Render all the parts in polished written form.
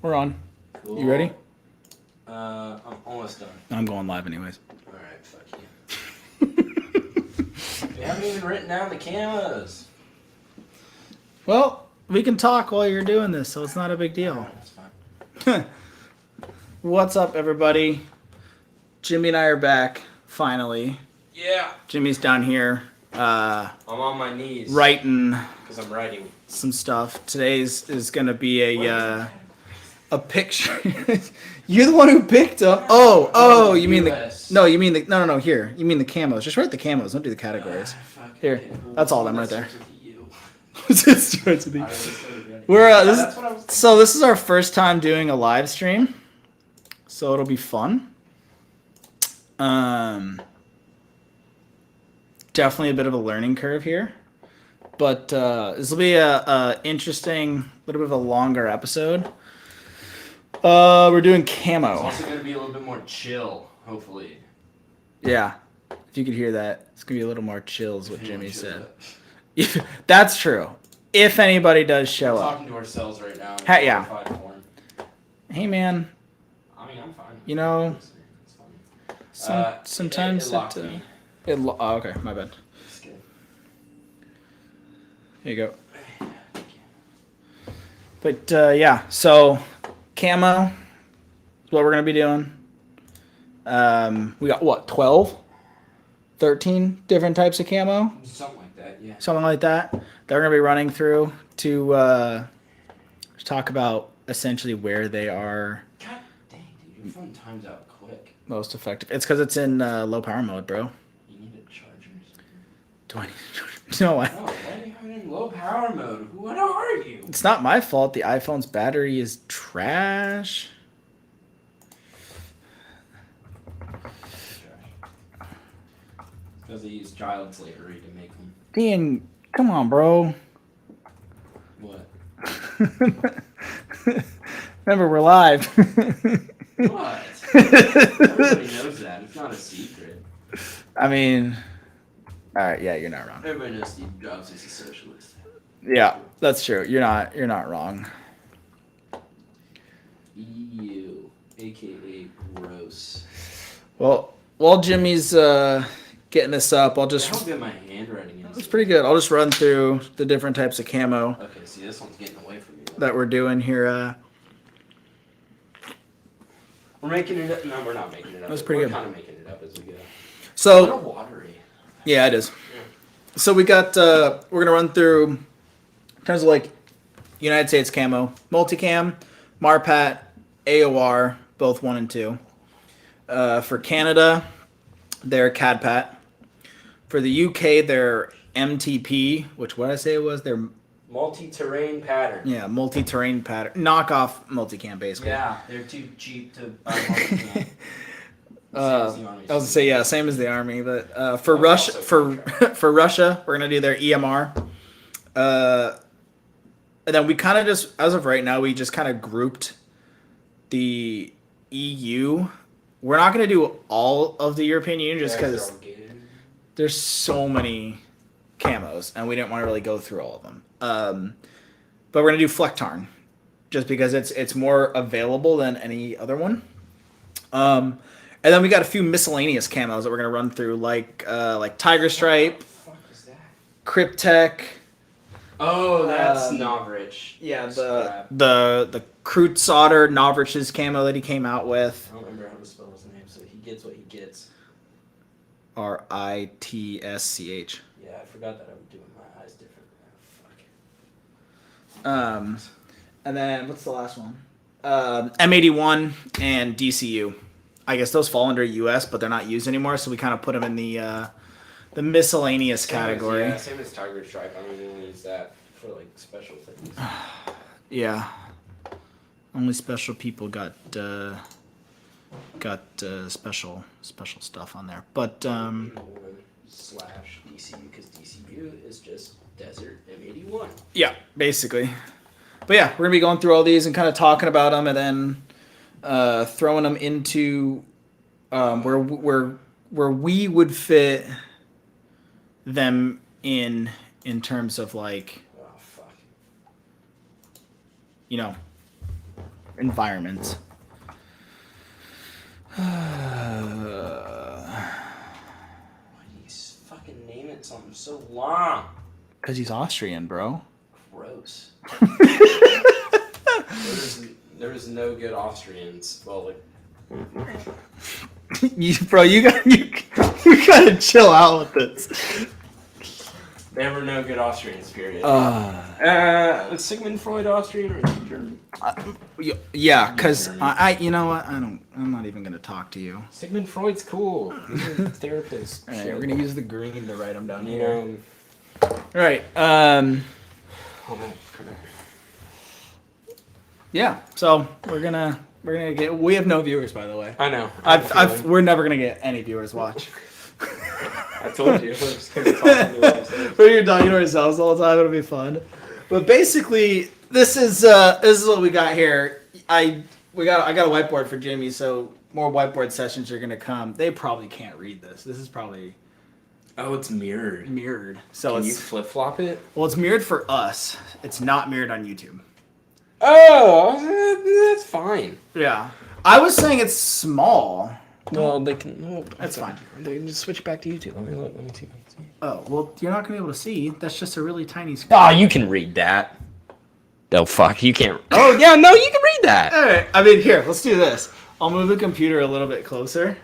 We're on. Cool. You ready? I'm almost done. I'm going live anyways. Alright, fuck you. We haven't even written down the camos. Well, we can talk while you're doing this, so it's not a big deal. Alright, that's fine. What's up, everybody? Jimmy and I are back, finally. Yeah. Jimmy's down here. I'm on my knees. Writing. Because I'm writing. Some stuff. Today's is going to be a picture. You're the one who picked them. Oh, you mean you mean the no, here. You mean the camos. Just write the camos. Don't do the categories. Here. That's all of them right there. It starts with you. We're so this is our first time doing a live stream. So it'll be fun. Definitely a bit of a learning curve here. But this will be a interesting, little bit of a longer episode. We're doing camo. It's also going to be a little bit more chill, hopefully. Yeah. If you could hear that, it's going to be a little more chill is what Jimmy said. That's true. If anybody does show up. We're talking to ourselves right now. Yeah. Hey, man. I mean, I'm fine. You know, it's fine. sometimes okay, my bad. Here you go. But, yeah, so camo is what we're going to be doing. We got, what, 12? 13 different types of camo? Something like that, yeah. Something like that. That we're going to be running through to talk about essentially where they are. God dang, dude, your phone times out quick. Most effective. It's because it's in low power mode, bro. You need a charger. Do I need a charger? No, why do you have it in low power mode? What are you? It's not my fault. The iPhone's battery is trash. Because they use child slavery to make them. Dean, come on, bro. What? Remember, we're live. What? Everybody knows that. It's not a secret. I mean, all right, yeah, you're not wrong. Everybody knows Steve Jobs is a socialist. Yeah, that's true. You're not wrong. EU, aka gross. Well, while Jimmy's getting this up, I'll just. How good my handwriting is. It's pretty good. I'll just run through the different types of camo. Okay, see, this one's getting away from you. That we're doing here. We're making it up. No, we're not making it up. That's pretty good. We're kind of making it up as we go. So. A little watery. Yeah, it is. Yeah. So we got. We're gonna run through in terms of like United States camo, multicam, Marpat, AOR, both 1 and 2. For Canada, they're CADPAT. For the UK, they're MTP, which what did I say it was? They're multi-terrain pattern. Yeah, multi-terrain pattern. Knockoff multicam, basically. Yeah, they're too cheap to buy multicam. I was gonna say yeah, same as the army, but for Russia, for Russia, we're gonna do their EMR. And then we kind of just, as of right now, we just kind of grouped the EU. We're not gonna do all of the European Union just because there's so many camos, and we didn't want to really go through all of them. But we're gonna do Flectarn, just because it's more available than any other one. And then we got a few miscellaneous camos that we're gonna run through, like Tiger Stripe, Cryptek. Oh, that's Novrich. Yeah, the Krut Solder Novrich's camo that he came out with. I don't remember how to spell his name, so he gets what he gets. RITSCH. Yeah, I forgot that I'm doing my eyes different. Oh, fuck. And then what's the last one? M81 and DCU. I guess those fall under US, but they're not used anymore, so we kind of put them in the miscellaneous category. Yeah, same as Tiger Stripe. I mean, we use that for like special things. Yeah. Only special people got special stuff on there. But slash DCU, because DCU is just Desert M81. Yeah, basically. But yeah, we're gonna be going through all these and kind of talking about them, and then throwing them into where we would fit them in terms of like, oh fuck, you know, environments. Why do you fucking name it something so long? Because he's Austrian, bro. Gross. There's no good Austrians. Well, like, you gotta chill out with this. there were no good Austrians, period. Is Sigmund Freud Austrian or is he German? Yeah, because I, you know what? I'm not even gonna talk to you. Sigmund Freud's cool. He's a therapist. All right, we're gonna use the green to write them down You here. know, All right. hold on. Yeah. So we're gonna get. We have no viewers, by the way. I know. We're never gonna get any viewers. Watch. I told you. We're just gonna talk to ourselves. We're talking to ourselves all the time. It'll be fun. But basically, this is what we got here. I got a whiteboard for Jimmy, so more whiteboard sessions are gonna come. They probably can't read this. This is probably Oh, it's mirrored. So Can it's you flip flop it? well, it's mirrored for us. It's not mirrored on YouTube. Oh, that's fine. Yeah, I was saying it's small. Well, they can. Well, That's fine. They can just switch back to YouTube. Let me look. Let me see. Oh well, you're not gonna be able to see. That's just a really tiny screen. Oh, you can read that. Oh fuck, you can't. Oh yeah, no, you can read that. All right. I mean, here, let's do this. I'll move the computer a little bit closer.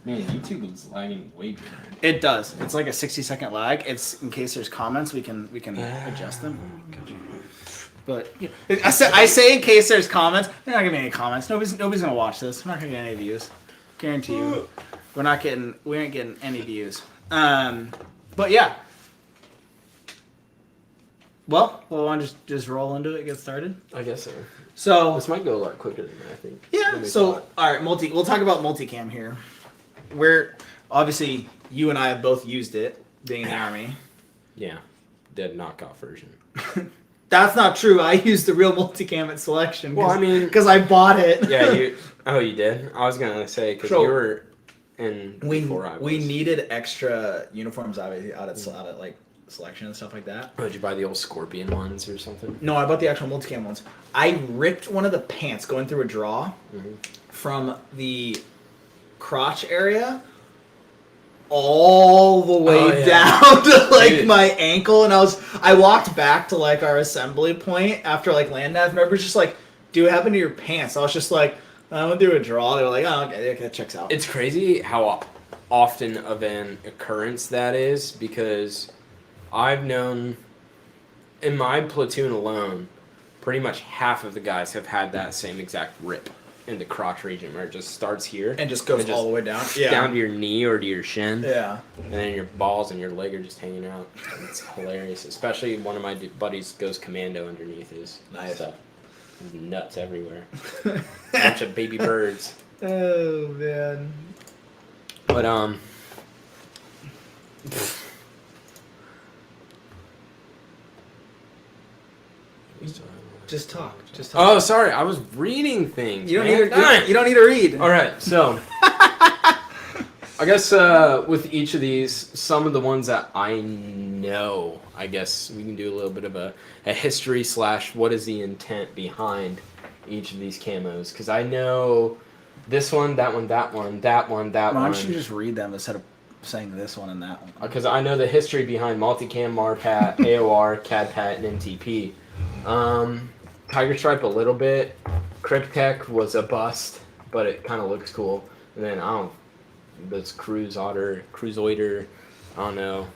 Man, YouTube is lagging way better. It does. It's like a 60-second lag. It's in case there's comments, we can adjust them. But yeah, I say in case there's comments. There's not gonna be any comments. Nobody's gonna watch this. We're not gonna get any views. Guarantee you. We ain't getting any views. But yeah. Well, we want to just roll into it, get started. I guess so. So This might go a lot quicker than I think. yeah. So all right, we'll talk about multicam here. We're obviously you and I have both used it, being in the army. Yeah, dead knockoff version. That's not true. I used the real multicam at selection. Well, I mean, because I bought it. Yeah, you. Oh, you did. I was gonna say because So, you were in before I was. We needed extra uniforms out at like selection and stuff like that. Oh, did you buy the old Scorpion ones or something? No, I bought the actual multicam ones. I ripped one of the pants going through a draw from the crotch area all the way down to like my ankle, and I walked back to like our assembly point after like land nav members just like, dude, what happened to your pants? I was just like, I went through a draw. They were like, oh, okay, that checks out. It's crazy how often of an occurrence that is, because I've known in my platoon alone, pretty much half of the guys have had that same exact rip in the crotch region where it just starts here and just goes all the way down. Yeah. Down to your knee or to your shin. Yeah. And then your balls and your leg are just hanging out. It's hilarious. Especially one of my buddies goes commando underneath his stuff. Nuts everywhere. Bunch of baby birds. Oh man. But Just talk. Oh, sorry. I was reading things. You don't need to read. All right. So, I guess with each of these, some of the ones that I know, I guess we can do a little bit of a history / what is the intent behind each of these camos, because I know this one, that one, that one, that one, that one. Why don't you just read them instead of saying this one and that one? Because I know the history behind multicam, MARPAT, AOR, CADPAT, and MTP. Tiger Stripe a little bit. Cryptech was a bust, but it kind of looks cool. And then this Cruisoider, I don't know,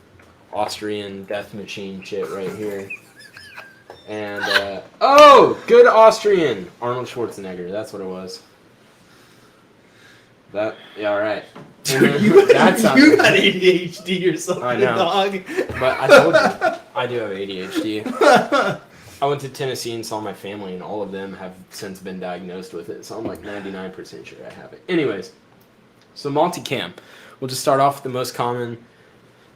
Austrian death machine shit right here. And good Austrian, Arnold Schwarzenegger. That's what it was. All right. Dude, you got ADHD or something, I know. dog. But I told you, I do have ADHD. I went to Tennessee and saw my family, and all of them have since been diagnosed with it. So I'm like 99% sure I have it. Anyways, so multicam. We'll just start off with the most common,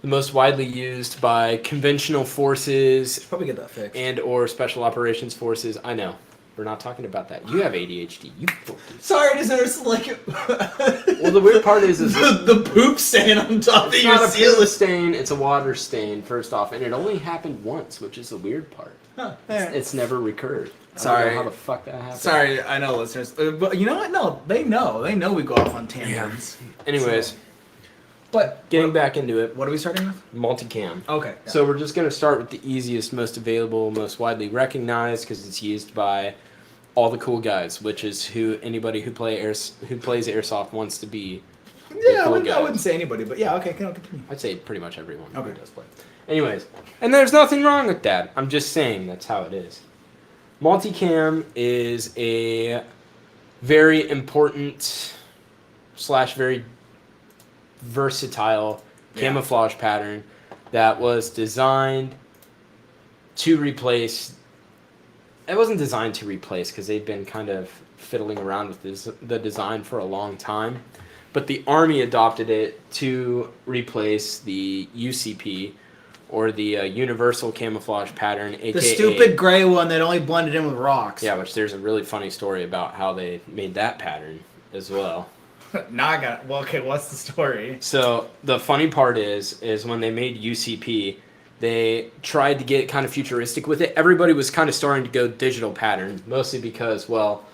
the most widely used by conventional forces Probably get that fixed. and or special operations forces. I know. We're not talking about that. You have ADHD. You focus. Sorry, I just noticed like. Well, the weird part is the poop stain on top of it's your not a ceiling. poop stain. It's a water stain. First off, and it only happened once, which is the weird part. Huh, It's never recurred. I Sorry. don't know how the fuck that happened. Sorry, I know listeners, but you know what? No, they know. They know we go off on tangents. Anyways, So- but getting back into it, what are we starting with? multicam. Okay. Yeah. So we're just going to start with the easiest, most available, most widely recognized because it's used by all the cool guys, which is who anybody who plays Airsoft wants to be. yeah, cool I guys. wouldn't say anybody, but yeah, okay, continue. I'd say pretty much everyone who Okay. does play. Anyways, and there's nothing wrong with that. I'm just saying that's how it is. Multicam is a very important / very versatile camouflage pattern that was designed to replace. It wasn't designed to replace because they've been kind of fiddling around with the design for a long time, but the Army adopted it to replace the UCP or the Universal Camouflage Pattern, aka The stupid gray one that only blended in with rocks. Yeah, which there's a really funny story about how they made that pattern as well. Now I got. Well, okay, what's the story? So the funny part is when they made UCP, they tried to get kind of futuristic with it. Everybody was kind of starting to go digital pattern, mostly because, well,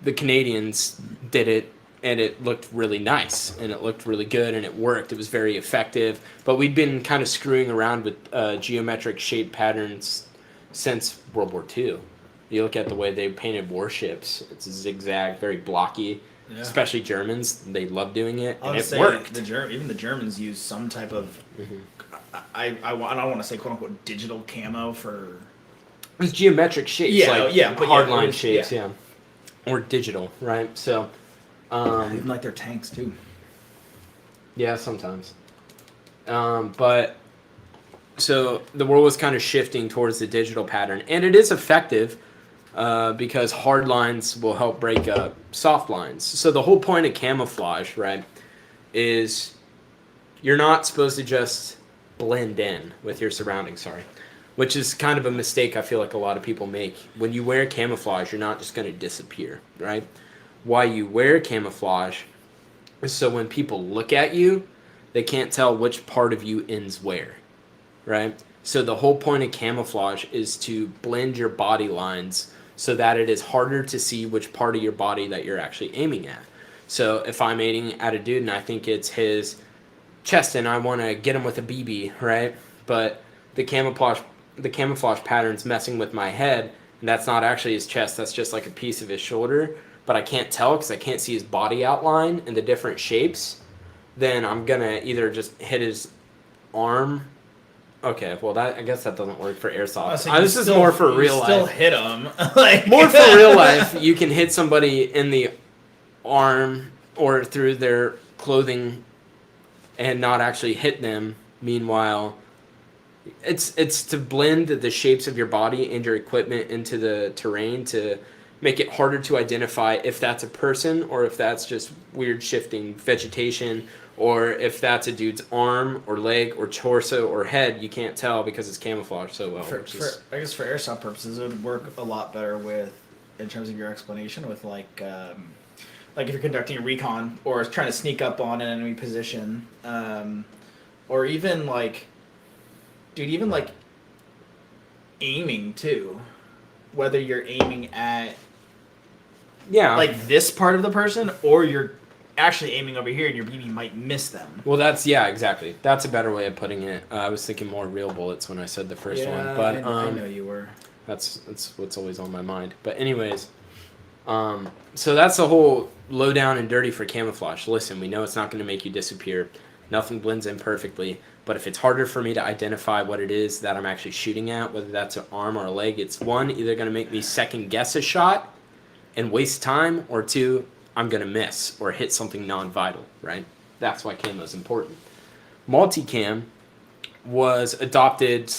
the Canadians did it, and it looked really nice, and it looked really good, and it worked. It was very effective. But we'd been kind of screwing around with geometric shape patterns since World War II. You look at the way they painted warships. It's zigzag, very blocky. Yeah. Especially Germans, they love doing it, and it say worked. Even the Germans use some type of. I don't want to say quote unquote digital camo for. It was geometric shapes, but hardline shapes, yeah. Or digital, right? So, even like their tanks too. yeah, sometimes. But so the world was kind of shifting towards the digital pattern, and it is effective because hard lines will help break up soft lines. So the whole point of camouflage, right, is you're not supposed to just blend in with your surroundings, which is kind of a mistake I feel like a lot of people make. When you wear camouflage, you're not just going to disappear, right? Why you wear camouflage is so when people look at you, they can't tell which part of you ends where, right? So the whole point of camouflage is to blend your body lines so that it is harder to see which part of your body that you're actually aiming at. So if I'm aiming at a dude and I think it's his chest and I want to get him with a BB, right? But the camouflage pattern's messing with my head, and that's not actually his chest, that's just like a piece of his shoulder, but I can't tell because I can't see his body outline and the different shapes, then I'm going to either just hit his arm. Okay, well, I guess that doesn't work for Airsoft. This is more for real life. Still hit them. Like More for real life. You can hit somebody in the arm or through their clothing and not actually hit them. Meanwhile, it's to blend the shapes of your body and your equipment into the terrain to make it harder to identify if that's a person or if that's just weird shifting vegetation, or if that's a dude's arm or leg or torso or head. You can't tell because it's camouflaged so well. I guess for airsoft purposes, it would work a lot better with, in terms of your explanation, with like if you're conducting a recon or trying to sneak up on an enemy position, or even like, dude, even like aiming too, whether you're aiming at like this part of the person or you're actually aiming over here and your BB might miss them. Well, exactly. That's a better way of putting it. I was thinking more real bullets when I said the first one, but I know you were. That's what's always on my mind. But anyways, so that's the whole low down and dirty for camouflage. Listen, we know it's not going to make you disappear. Nothing blends in perfectly. But if it's harder for me to identify what it is that I'm actually shooting at, whether that's an arm or a leg, it's one, either going to make me second guess a shot and waste time, or two, I'm going to miss or hit something non-vital, right? That's why camo is important. Multicam was adopted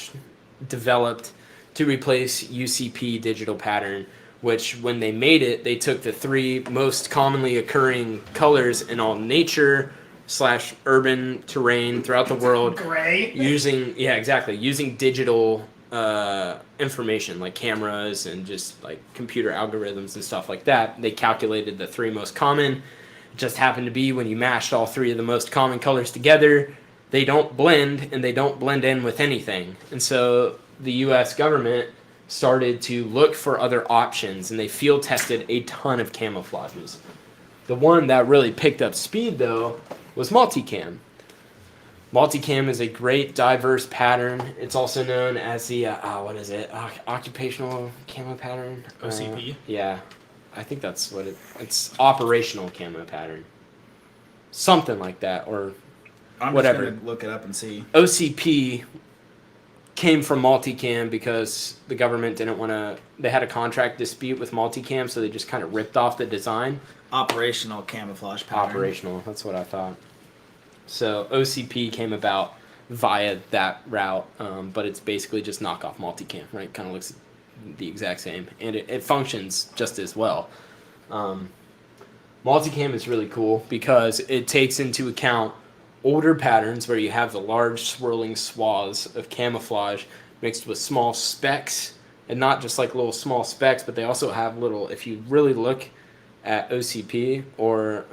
/ developed to replace UCP digital pattern, which when they made it, they took the three most commonly occurring colors in all nature / urban terrain throughout the world, Gray. using digital information like cameras and just like computer algorithms and stuff like that. They calculated the 3 most common. It just happened to be when you mashed all 3 of the most common colors together, they don't blend and they don't blend in with anything. And so the US government started to look for other options, and they field tested a ton of camouflages. The one that really picked up speed, though, was multicam. Multicam is a great diverse pattern. It's also known as the, occupational camo pattern? OCP? Yeah, I think that's what it's operational camo pattern. Something like that, or I'm whatever. just going to look it up and see. OCP came from multicam because the government didn't want to, they had a contract dispute with multicam, so they just kind of ripped off the design. Operational camouflage pattern. Operational, that's what I thought. So OCP came about via that route, but it's basically just knockoff multicam, right? Kind of looks the exact same, and it functions just as well. Multicam is really cool because it takes into account older patterns where you have the large swirling swaths of camouflage mixed with small specks, and not just like little small specks, but they also have little, if you really look at OCP, or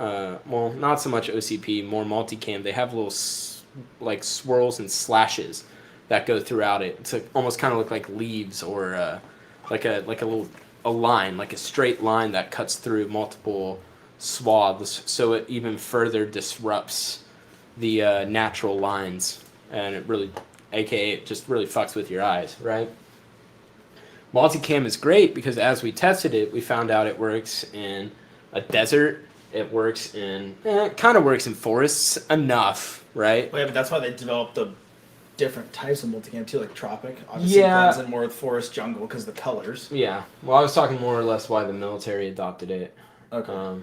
not so much OCP, more multicam, they have little like swirls and slashes that go throughout it to almost kind of look like leaves, or like a line, like a straight line that cuts through multiple swaths, so it even further disrupts the natural lines, and it really, aka it just really fucks with your eyes, right? Multicam is great because as we tested it, we found out it works in a desert. It works in, it kind of works in forests enough, right? Well, yeah, but that's why they developed the different types of multicam too, like tropic. Obviously, Yeah. blends in more with forest jungle because of the colors. Yeah. Well, I was talking more or less why the military adopted it. Okay.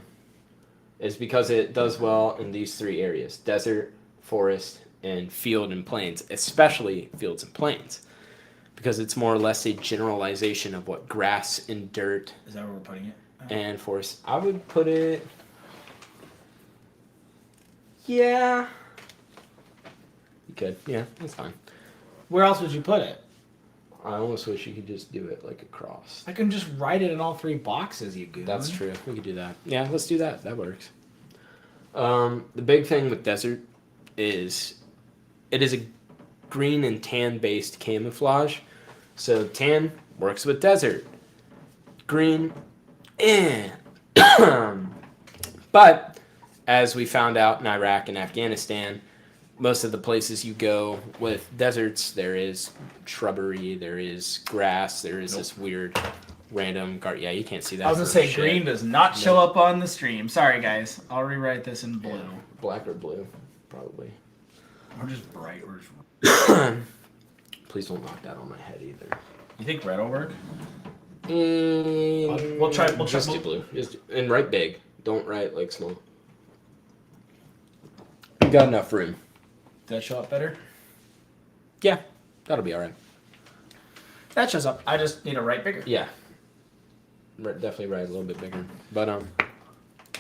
Is because it does well in these 3 areas: desert, forest, and field and plains, especially fields and plains. Because it's more or less a generalization of what grass and dirt Is that where we're putting it? and forest. I would put it. Yeah. You could. Yeah, that's fine. Where else would you put it? I almost wish you could just do it like across. I can just write it in all 3 boxes, you goon. That's true. We could do that. Yeah, let's do that. That works. The big thing with desert is it is a green and tan based camouflage. So tan works with desert. Green, But as we found out in Iraq and Afghanistan, most of the places you go with deserts, there is shrubbery, there is grass, there is this weird random yeah, you can't see that. I was going to say green does not show up on the stream. Sorry, guys. I'll rewrite this in blue. Yeah, black or blue, probably. Or just bright. Or just... Please don't knock that on my head either. You think red will work? We'll try. Just do blue. And write big. Don't write like small. You got enough room. Did that show up better? Yeah, that'll be all right. That shows up. I just need to write bigger. Yeah. Definitely write a little bit bigger. But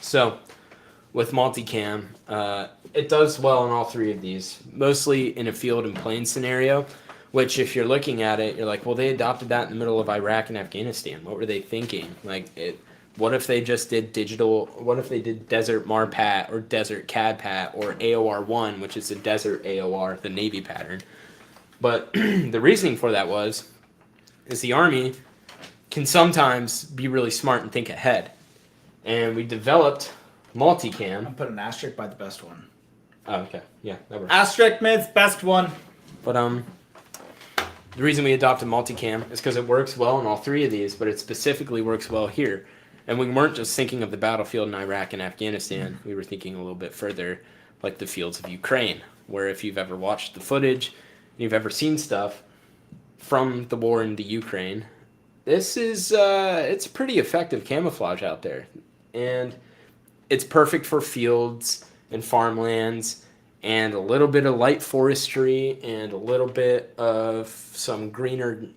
so with multicam, it does well in all 3 of these. Mostly in a field and plain scenario, which if you're looking at it, you're like, well, they adopted that in the middle of Iraq and Afghanistan. What were they thinking? What if they just did digital? What if they did Desert Marpat or Desert CADPAT or AOR1, which is the Desert AOR, the Navy pattern? But the reasoning for that is the Army can sometimes be really smart and think ahead. And we developed multicam. I'll put an asterisk by the best one. Oh, okay. Yeah, that works. Asterisk means best one. But the reason we adopted multicam is because it works well in all 3 of these, but it specifically works well here. And we weren't just thinking of the battlefield in Iraq and Afghanistan. We were thinking a little bit further, like the fields of Ukraine, where if you've ever watched the footage, and you've ever seen stuff from the war in the Ukraine, this is it's pretty effective camouflage out there. And it's perfect for fields and farmlands and a little bit of light forestry and a little bit of some greener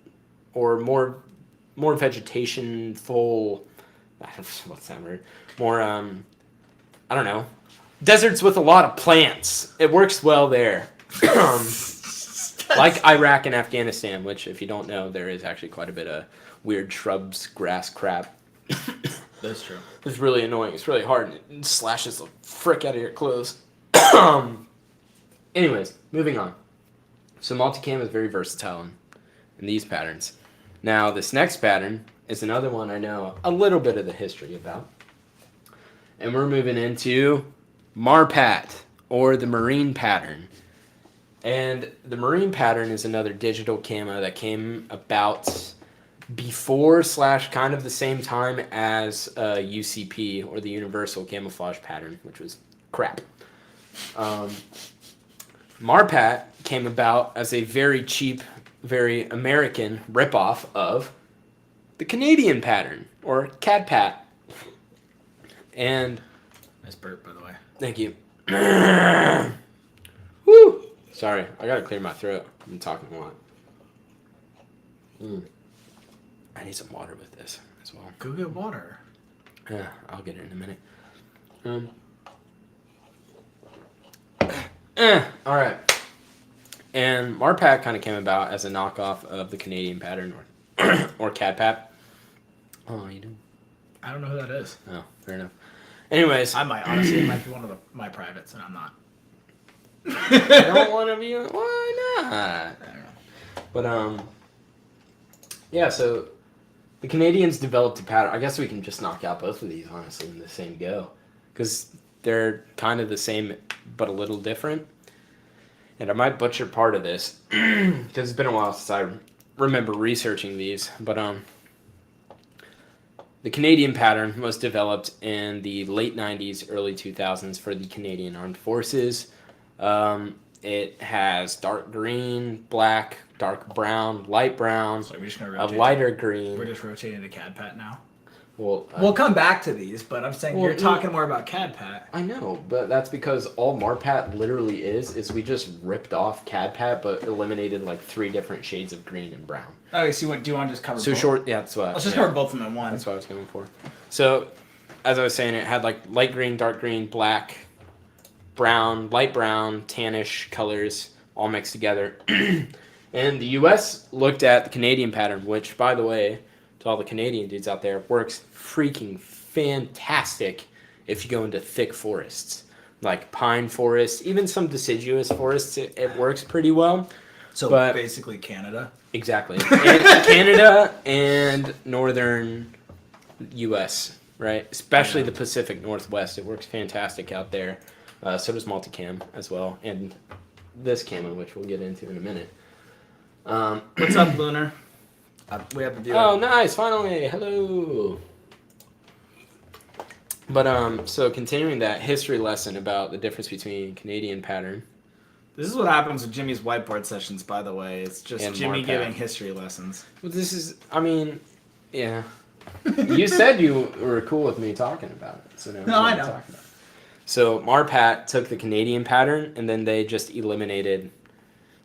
or more vegetation full, what's that word? More, I don't know, deserts with a lot of plants. It works well there. Like Iraq and Afghanistan, which, if you don't know, there is actually quite a bit of weird shrubs, grass, crap. That's true. It's really annoying. It's really hard, and it slashes the frick out of your clothes. Anyways, moving on. So multicam is very versatile in these patterns. Now, this next pattern is another one I know a little bit of the history about. And we're moving into MARPAT, or the Marine pattern. And the Marine pattern is another digital camo that came about before / kind of the same time as UCP, or the Universal Camouflage Pattern, which was crap. MARPAT came about as a very cheap, very American ripoff of the Canadian pattern, or CADPAT. And Nice burp, by the way. thank you. Woo! Sorry, I gotta clear my throat. I've been talking a lot. I need some water with this as well. Go get water. Yeah, I'll get it in a minute. All right. And MARPAT kind of came about as a knockoff of the Canadian pattern, or CADPAT. Oh, you do? I don't know who that is. Oh, fair enough. Anyways, I might, honestly, it might be one of my privates, and I'm not. I don't want to be. Why not? I don't know. But yeah. So the Canadians developed a pattern. I guess we can just knock out both of these honestly in the same go, because they're kind of the same but a little different. And I might butcher part of this because it's been a while since I remember researching these. But the Canadian pattern was developed in the late 90s, early 2000s for the Canadian Armed Forces. It has dark green, black, dark brown, light brown, So we're just gonna a rotate. lighter green. We're just rotating to CADPAT now. Well, We'll come back to these, but I'm saying Well, you're talking more about CADPAT. I know, but that's because all MARPAT literally is we just ripped off CADPAT, but eliminated like 3 different shades of green and brown. Okay, so do you want to just cover So both? short, yeah, that's what. Let's just yeah, cover both of them in one. That's what I was going for. So, as I was saying, it had like light green, dark green, black, brown, light brown, tannish colors all mixed together. And the U.S. looked at the Canadian pattern, which, by the way, to all the Canadian dudes out there, works freaking fantastic if you go into thick forests, like pine forests, even some deciduous forests. It works pretty well. So but- basically Canada. Exactly. And Canada and northern U.S., right? Especially the Pacific Northwest. It works fantastic out there. So does multicam as well. And this camo, which we'll get into in a minute. What's up, Lunar? We have the viewer. Oh, nice. Finally. Hello. But, so continuing that history lesson about the difference between Canadian pattern. This is what happens with Jimmy's whiteboard sessions, by the way. It's just And Jimmy MARPAT. giving history lessons. Well, this is, I mean, yeah. You said you were cool with me talking about it. So now No, I we're know. talking about it. So MARPAT took the Canadian pattern, and then they just eliminated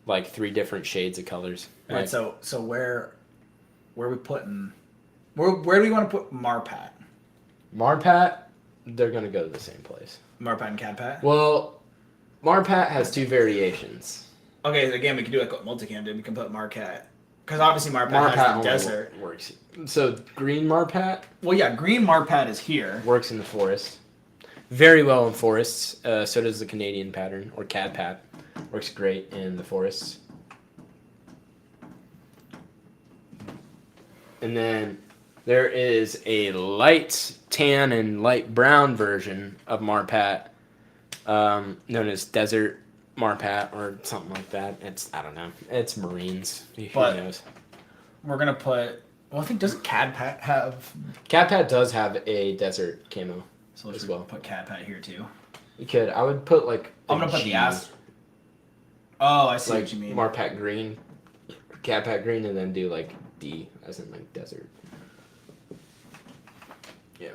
like 3 different shades of colors. All right, Like, so where are we putting? Where do we want to put MARPAT? MARPAT, they're going to go to the same place. MARPAT and CADPAT? Well, MARPAT has 2 variations. Okay, again, we can do like what Multicam did. We can put MARPAT. Because obviously MARPAT MARPAT has the only desert. works. So green MARPAT Well, yeah, green MARPAT is here. works in the forest. Very well in forests. So does the Canadian pattern, or CADPAT. Works great in the forests. And then there is a light tan and light brown version of MARPAT, known as Desert MARPAT or something like that. I don't know. It's Marines. Who But- knows? We're going to put... Well, I think, doesn't CADPAT have... CADPAT does have a desert camo. So let's As well. put CADPAT here, too. You could. I would put like. I'm going to put G, the ass... Oh, I see like what you mean. MARPAT green, CADPAT green, and then do like D as in like desert. Yeah.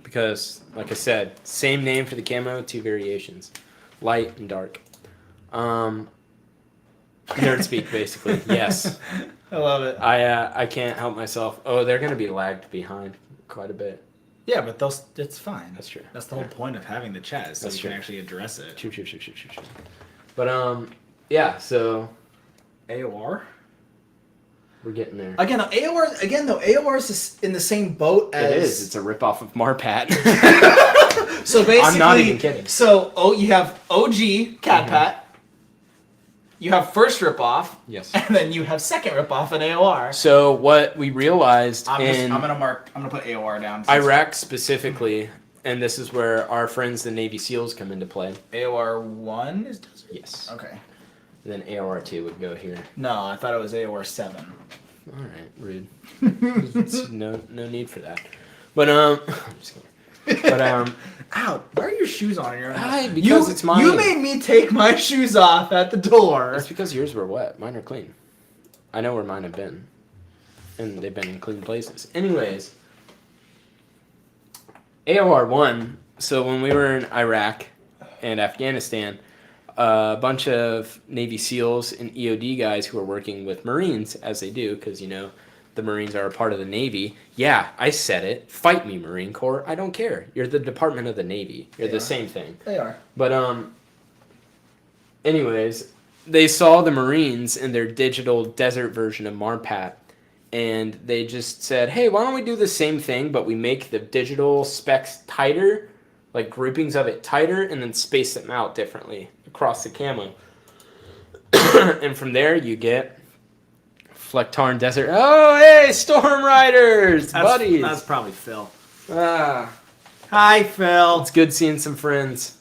Because, like I said, same name for the camo, 2 variations, light and dark. Nerd speak, basically. Yes. I love it. I can't help myself. Oh, they're gonna be lagged behind quite a bit. Yeah, but it's fine. That's true. That's the whole point of having the chat, so That's you true. can actually address it. True. But Yeah, so AOR. we're getting there. Again, AOR is in the same boat as. It is. It's a ripoff of Marpat. So basically, I'm not even kidding. So you have OG Cat Pat. You have first ripoff. Yes. And then you have second ripoff in AOR. So what we realized in I'm gonna put AOR down. Iraq specifically, and this is where our friends the Navy SEALs come into play. AOR 1 is desert? Yes. Okay. And then AOR 2 would go here. No, I thought it was AOR 7. All right, rude. no need for that. But I'm just kidding. But Ow! Why are your shoes on your? because it's mine. You made me take my shoes off at the door. It's because yours were wet. Mine are clean. I know where mine have been, and they've been in clean places. Anyways, AOR 1. So when we were in Iraq and Afghanistan, a bunch of Navy SEALs and EOD guys who are working with Marines, as they do, because, you know, the Marines are a part of the Navy. Yeah, I said it. Fight me, Marine Corps. I don't care. You're the Department of the Navy. You're the same thing. They are. But, anyways, they saw the Marines in their digital desert version of Marpat, and they just said, hey, why don't we do the same thing, but we make the digital specs tighter, like groupings of it tighter, and then space them out differently across the camo. And from there, you get Flecktarn Desert. Oh, hey, Storm Riders, buddies. That's probably Phil. Ah, Hi, Phil. it's good seeing some friends.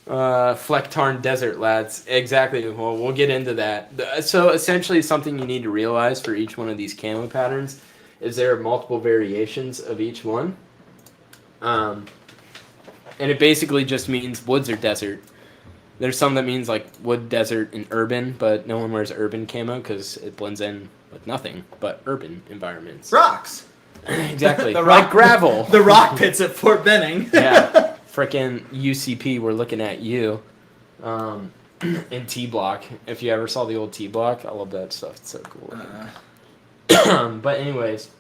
Flecktarn Desert lads. Exactly. Well, we'll get into that. So essentially something you need to realize for each one of these camo patterns is there are multiple variations of each one. And it basically just means woods or desert. There's some that means like wood, desert, and urban, but no one wears urban camo because it blends in with nothing but urban environments. Rocks. Exactly. The like rock- gravel. The rock pits at Fort Benning. Yeah. Frickin' UCP, we're looking at you. In T Block. If you ever saw the old T Block, I love that stuff. It's so cool. But anyways,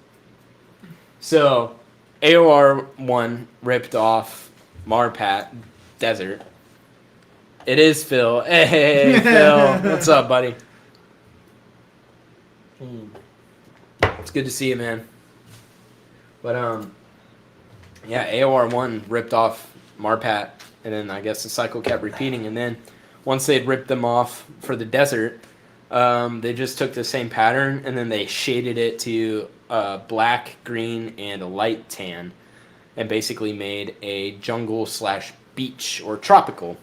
so AOR 1 ripped off Marpat Desert. It is Phil. Hey, Phil. What's up, buddy? It's good to see you, man. But yeah, AOR 1 ripped off Marpat, and then I guess the cycle kept repeating, and then once they'd ripped them off for the desert, they just took the same pattern and then they shaded it to black, green, and a light tan, and basically made a jungle / beach or a tropical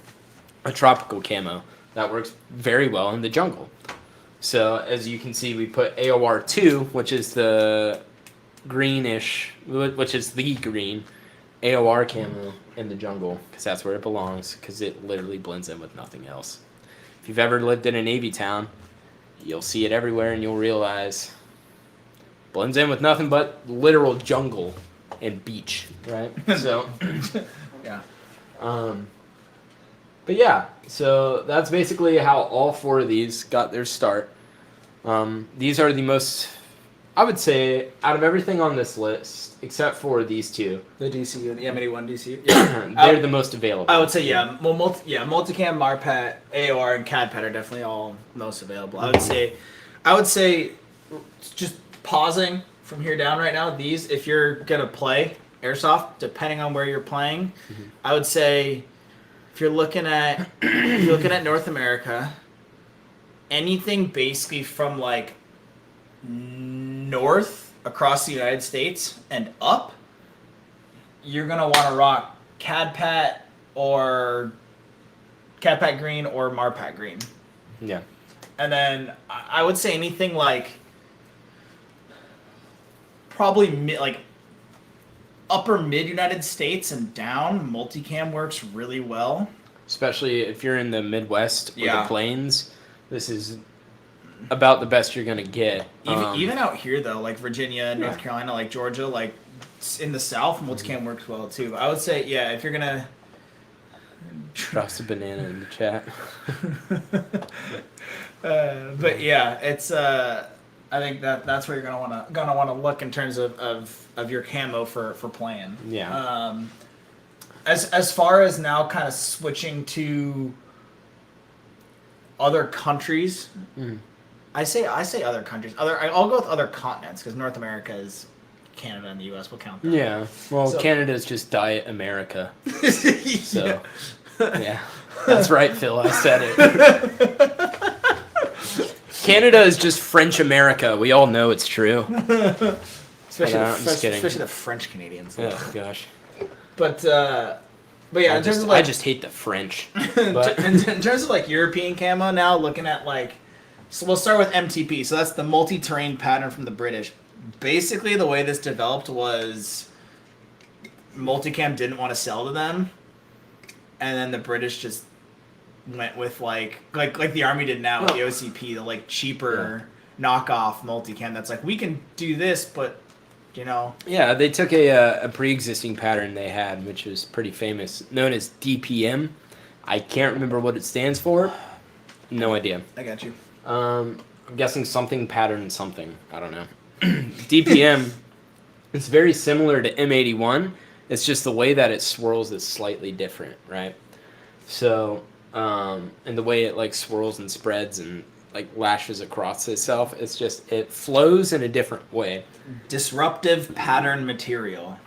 camo that works very well in the jungle. So as you can see, we put AOR 2, which is the greenish, which is the green AOR camo in the jungle, because that's where it belongs, because it literally blends in with nothing else. If you've ever lived in a Navy town, you'll see it everywhere and you'll realize blends in with nothing but literal jungle and beach, right? So Yeah. But yeah, so that's basically how all 4 of these got their start. These are the most, I would say, out of everything on this list, except for these 2, The DCU, the M81 DCU. Yeah. they're the most available. I would say, yeah. Well, Multicam, Marpat, AOR, and CADPAT are definitely all most available. I would say, just pausing from here down right now, these, if you're going to play Airsoft, depending on where you're playing, I would say, if you're looking at North America, anything basically from like north across the United States and up, you're gonna want to rock CADPAT green or Marpat green. Yeah. And then I would say anything like probably like upper mid United States and down, multicam works really well. Especially if you're in the Midwest or Yeah. the Plains, this is about the best you're gonna get. Even out here though, like Virginia, North Carolina, like Georgia, like in the South, multicam works well too. But I would say, yeah, if you're gonna Drops a banana in the chat. but yeah, it's I think that's where you're gonna wanna look in terms of your camo for playing. Yeah. As far as now kind of switching to other countries. Mm. I say other countries. I'll go with other continents because North America is Canada and the U.S. will count that. Yeah. Well, So- Canada's just Diet America. Yeah. So, yeah. That's right, Phil. I said it. Canada is just French America. We all know it's true. Especially, I'm just kidding. especially the French Canadians. Oh, gosh. But yeah, in terms of I like, just hate the French. in But terms of like European camo now, looking at like, so we'll start with MTP. So that's the multi-terrain pattern from the British. Basically, the way this developed was multicam didn't want to sell to them, and then the British just went with like the Army did now with the OCP, the like cheaper knockoff multicam. That's like, we can do this, but you know. yeah, they took a pre-existing pattern they had, which was pretty famous, known as DPM. I can't remember what it stands for. No idea. I got you. I'm guessing something pattern something. I don't know. DPM, it's very similar to M81. It's just the way that it swirls is slightly different, right? So, and the way it like swirls and spreads and like lashes across itself, it flows in a different way. Disruptive pattern material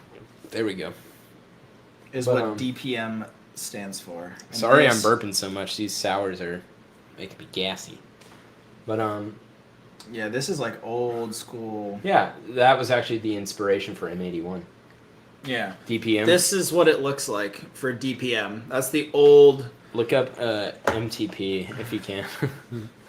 There we go. is But, what DPM stands for. And Sorry I'm this- burping so much. These sours are making me gassy. But Yeah, this is like old school. yeah, that was actually the inspiration for M81. Yeah. DPM. This is what it looks like for DPM. That's the old. Look up MTP if you can.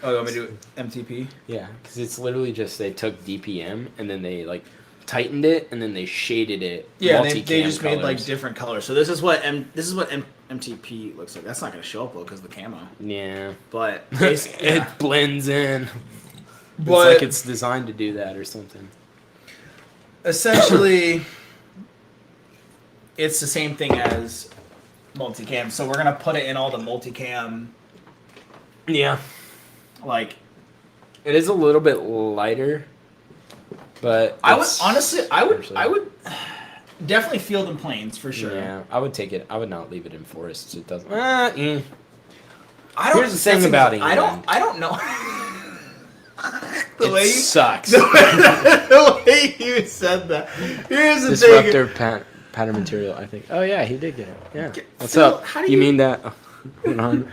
Oh, you want me to do MTP? Yeah, because it's literally just they took DPM and then they like tightened it and then they shaded it. Yeah, they multicam just made like colors. different colors. So this is what MTP looks like. That's not gonna show up though because of the camo. Yeah, But it blends in. It's But like it's designed to do that or something. essentially, it's the same thing as multicam. So we're gonna put it in all the multicam. Yeah, Like, it is a little bit lighter, but I would it's honestly, I essentially- would definitely field in planes for sure. Yeah, I would take it. I would not leave it in forests. It doesn't. I don't. Here's the thing about I don't. England. I don't know. It sucks. The way you said that. Here's the thing. Disruptive pattern material. I think. Oh yeah, he did get it. Yeah. What's Phil, up? how do You you- mean that? Oh, hold on.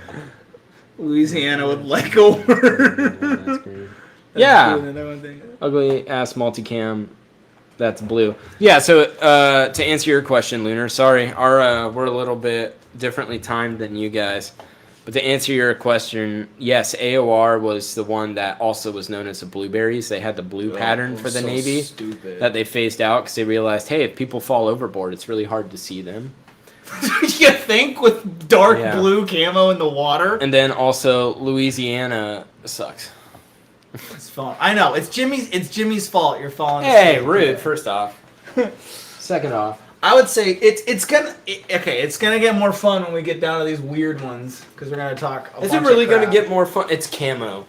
Louisiana would like a word. That's green. Yeah. Another one thing. Ugly ass multicam. That's blue. Yeah. So to answer your question, Lunar. Sorry, we're a little bit differently timed than you guys. But to answer your question, yes, AOR was the one that also was known as the blueberries. They had the blue pattern for the so Navy Stupid. that they phased out because they realized, hey, if people fall overboard, it's really hard to see them. You think with dark Yeah. blue camo in the water? And then also Louisiana sucks. It's fun. I know it's Jimmy's fault. You're falling. Hey, asleep. rude. First off. Second off. I would say it's gonna get more fun when we get down to these weird ones because we're gonna talk. Is it really going to get more fun? It's camo.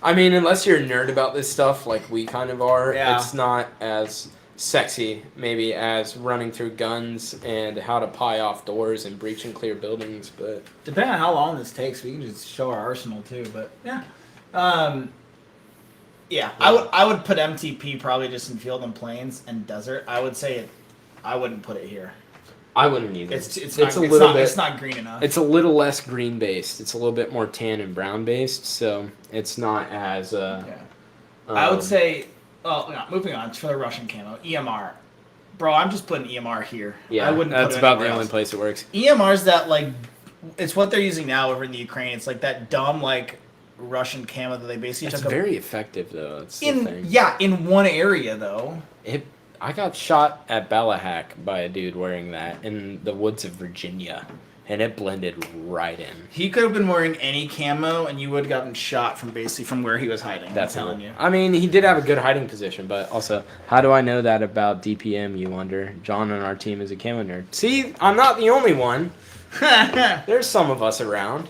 I mean, unless you're a nerd about this stuff like we kind of are, Yeah. it's not as sexy maybe as running through guns and how to pie off doors and breach and clear buildings, but Depending on how long this takes, we can just show our arsenal too. But yeah, yeah. I would put MTP probably just in field and plains and desert. I would say I wouldn't put it here. I wouldn't either. It's not green enough. It's a little less green based. It's a little bit more tan and brown based, so it's not as yeah. I would say. Oh, no, moving on for the Russian camo, EMR. Bro, I'm just putting EMR here. yeah, I wouldn't. that's put it about the anywhere only else. place it works. EMR's that like, it's what they're using now over in the Ukraine. It's like that dumb like Russian camo that they basically It's took very effective though. That's the thing. in one area though. I got shot at Balahak by a dude wearing that in the woods of Virginia, and it blended right in. He could have been wearing any camo, and you would have gotten shot from basically from where he was hiding. That's I'm telling you. I mean, he did have a good hiding position, but also, how do I know that about DPM, you wonder? John on our team is a camo nerd. See, I'm not the only one. There's some of us around.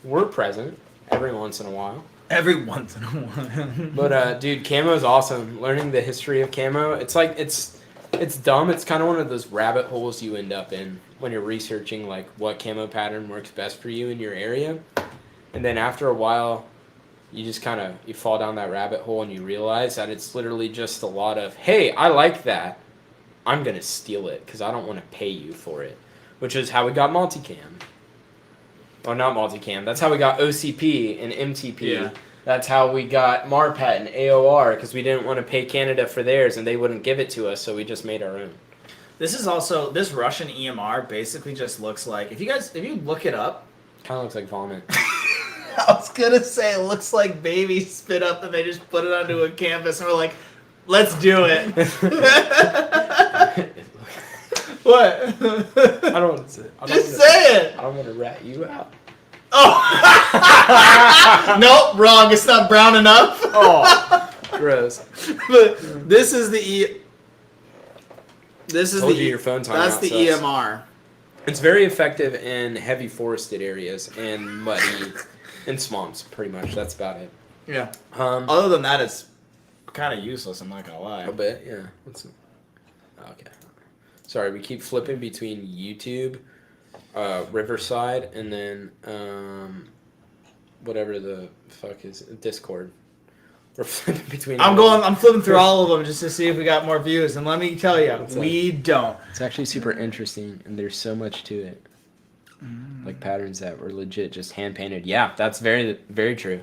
We're present every once in a while. Every once in a while. But, dude, camo is awesome. Learning the history of camo, it's like, it's dumb. It's kind of one of those rabbit holes you end up in when you're researching, like, what camo pattern works best for you in your area. And then after a while, you just kind of you fall down that rabbit hole and you realize that it's literally just a lot of, hey, I like that. I'm going to steal it because I don't want to pay you for it, which is how we got multicam. Or not multicam. That's how we got OCP and MTP. Yeah. That's how we got MARPAT and AOR because we didn't want to pay Canada for theirs and they wouldn't give it to us, so we just made our own. This is also this Russian EMR basically just looks like if you look it up, Kind of looks like vomit. I was gonna say it looks like baby spit up and they just put it onto a canvas and we're like, let's do it. What? I don't want to say it. Just say it. I don't want to rat you out. Oh. Nope, wrong. It's not brown enough. Oh, gross. But this is the This is Told the you your phone time That's out the sucks. EMR. It's very effective in heavy forested areas and muddy and swamps. Pretty much, that's about it. Yeah. Other than that, it's kind of useless. I'm not gonna lie. A bit, yeah. Okay. Sorry, we keep flipping between YouTube, Riverside, and then whatever the fuck is Discord. We're flipping between. I'm flipping through all of them just to see if we got more views, and let me tell you, we don't. It's actually super interesting, and there's so much to it. Like patterns that were legit just hand painted. Yeah, that's very, very true.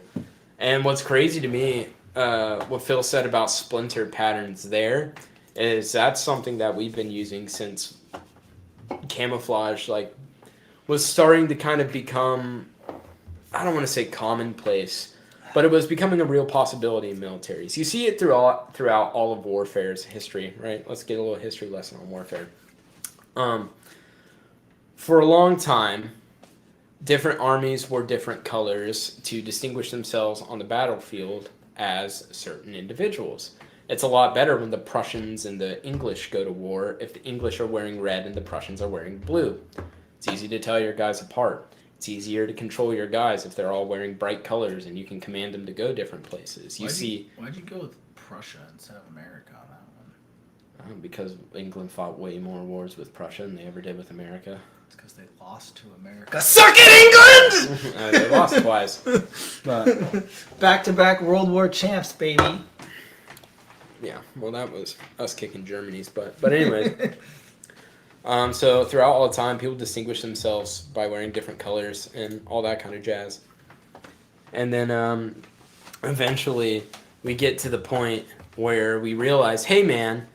And what's crazy to me, what Phil said about splintered patterns there, is that's something that we've been using since camouflage was starting to kind of become, I don't want to say commonplace, but it was becoming a real possibility in militaries. You see it throughout all of warfare's history, right? Let's get a little history lesson on warfare. For a long time, different armies wore different colors to distinguish themselves on the battlefield as certain individuals. It's a lot better when the Prussians and the English go to war if the English are wearing red and the Prussians are wearing blue. It's easy to tell your guys apart. It's easier to control your guys if they're all wearing bright colors and you can command them to go different places. Why'd you go with Prussia instead of America on that one? Because England fought way more wars with Prussia than they ever did with America. It's because they lost to America. Suck it, England! They lost twice. But back-to-back World War champs, baby. Yeah, well, that was us kicking Germany's butt. But anyway, so throughout all the time, people distinguish themselves by wearing different colors and all that kind of jazz. And then eventually we get to the point where we realize, hey, man,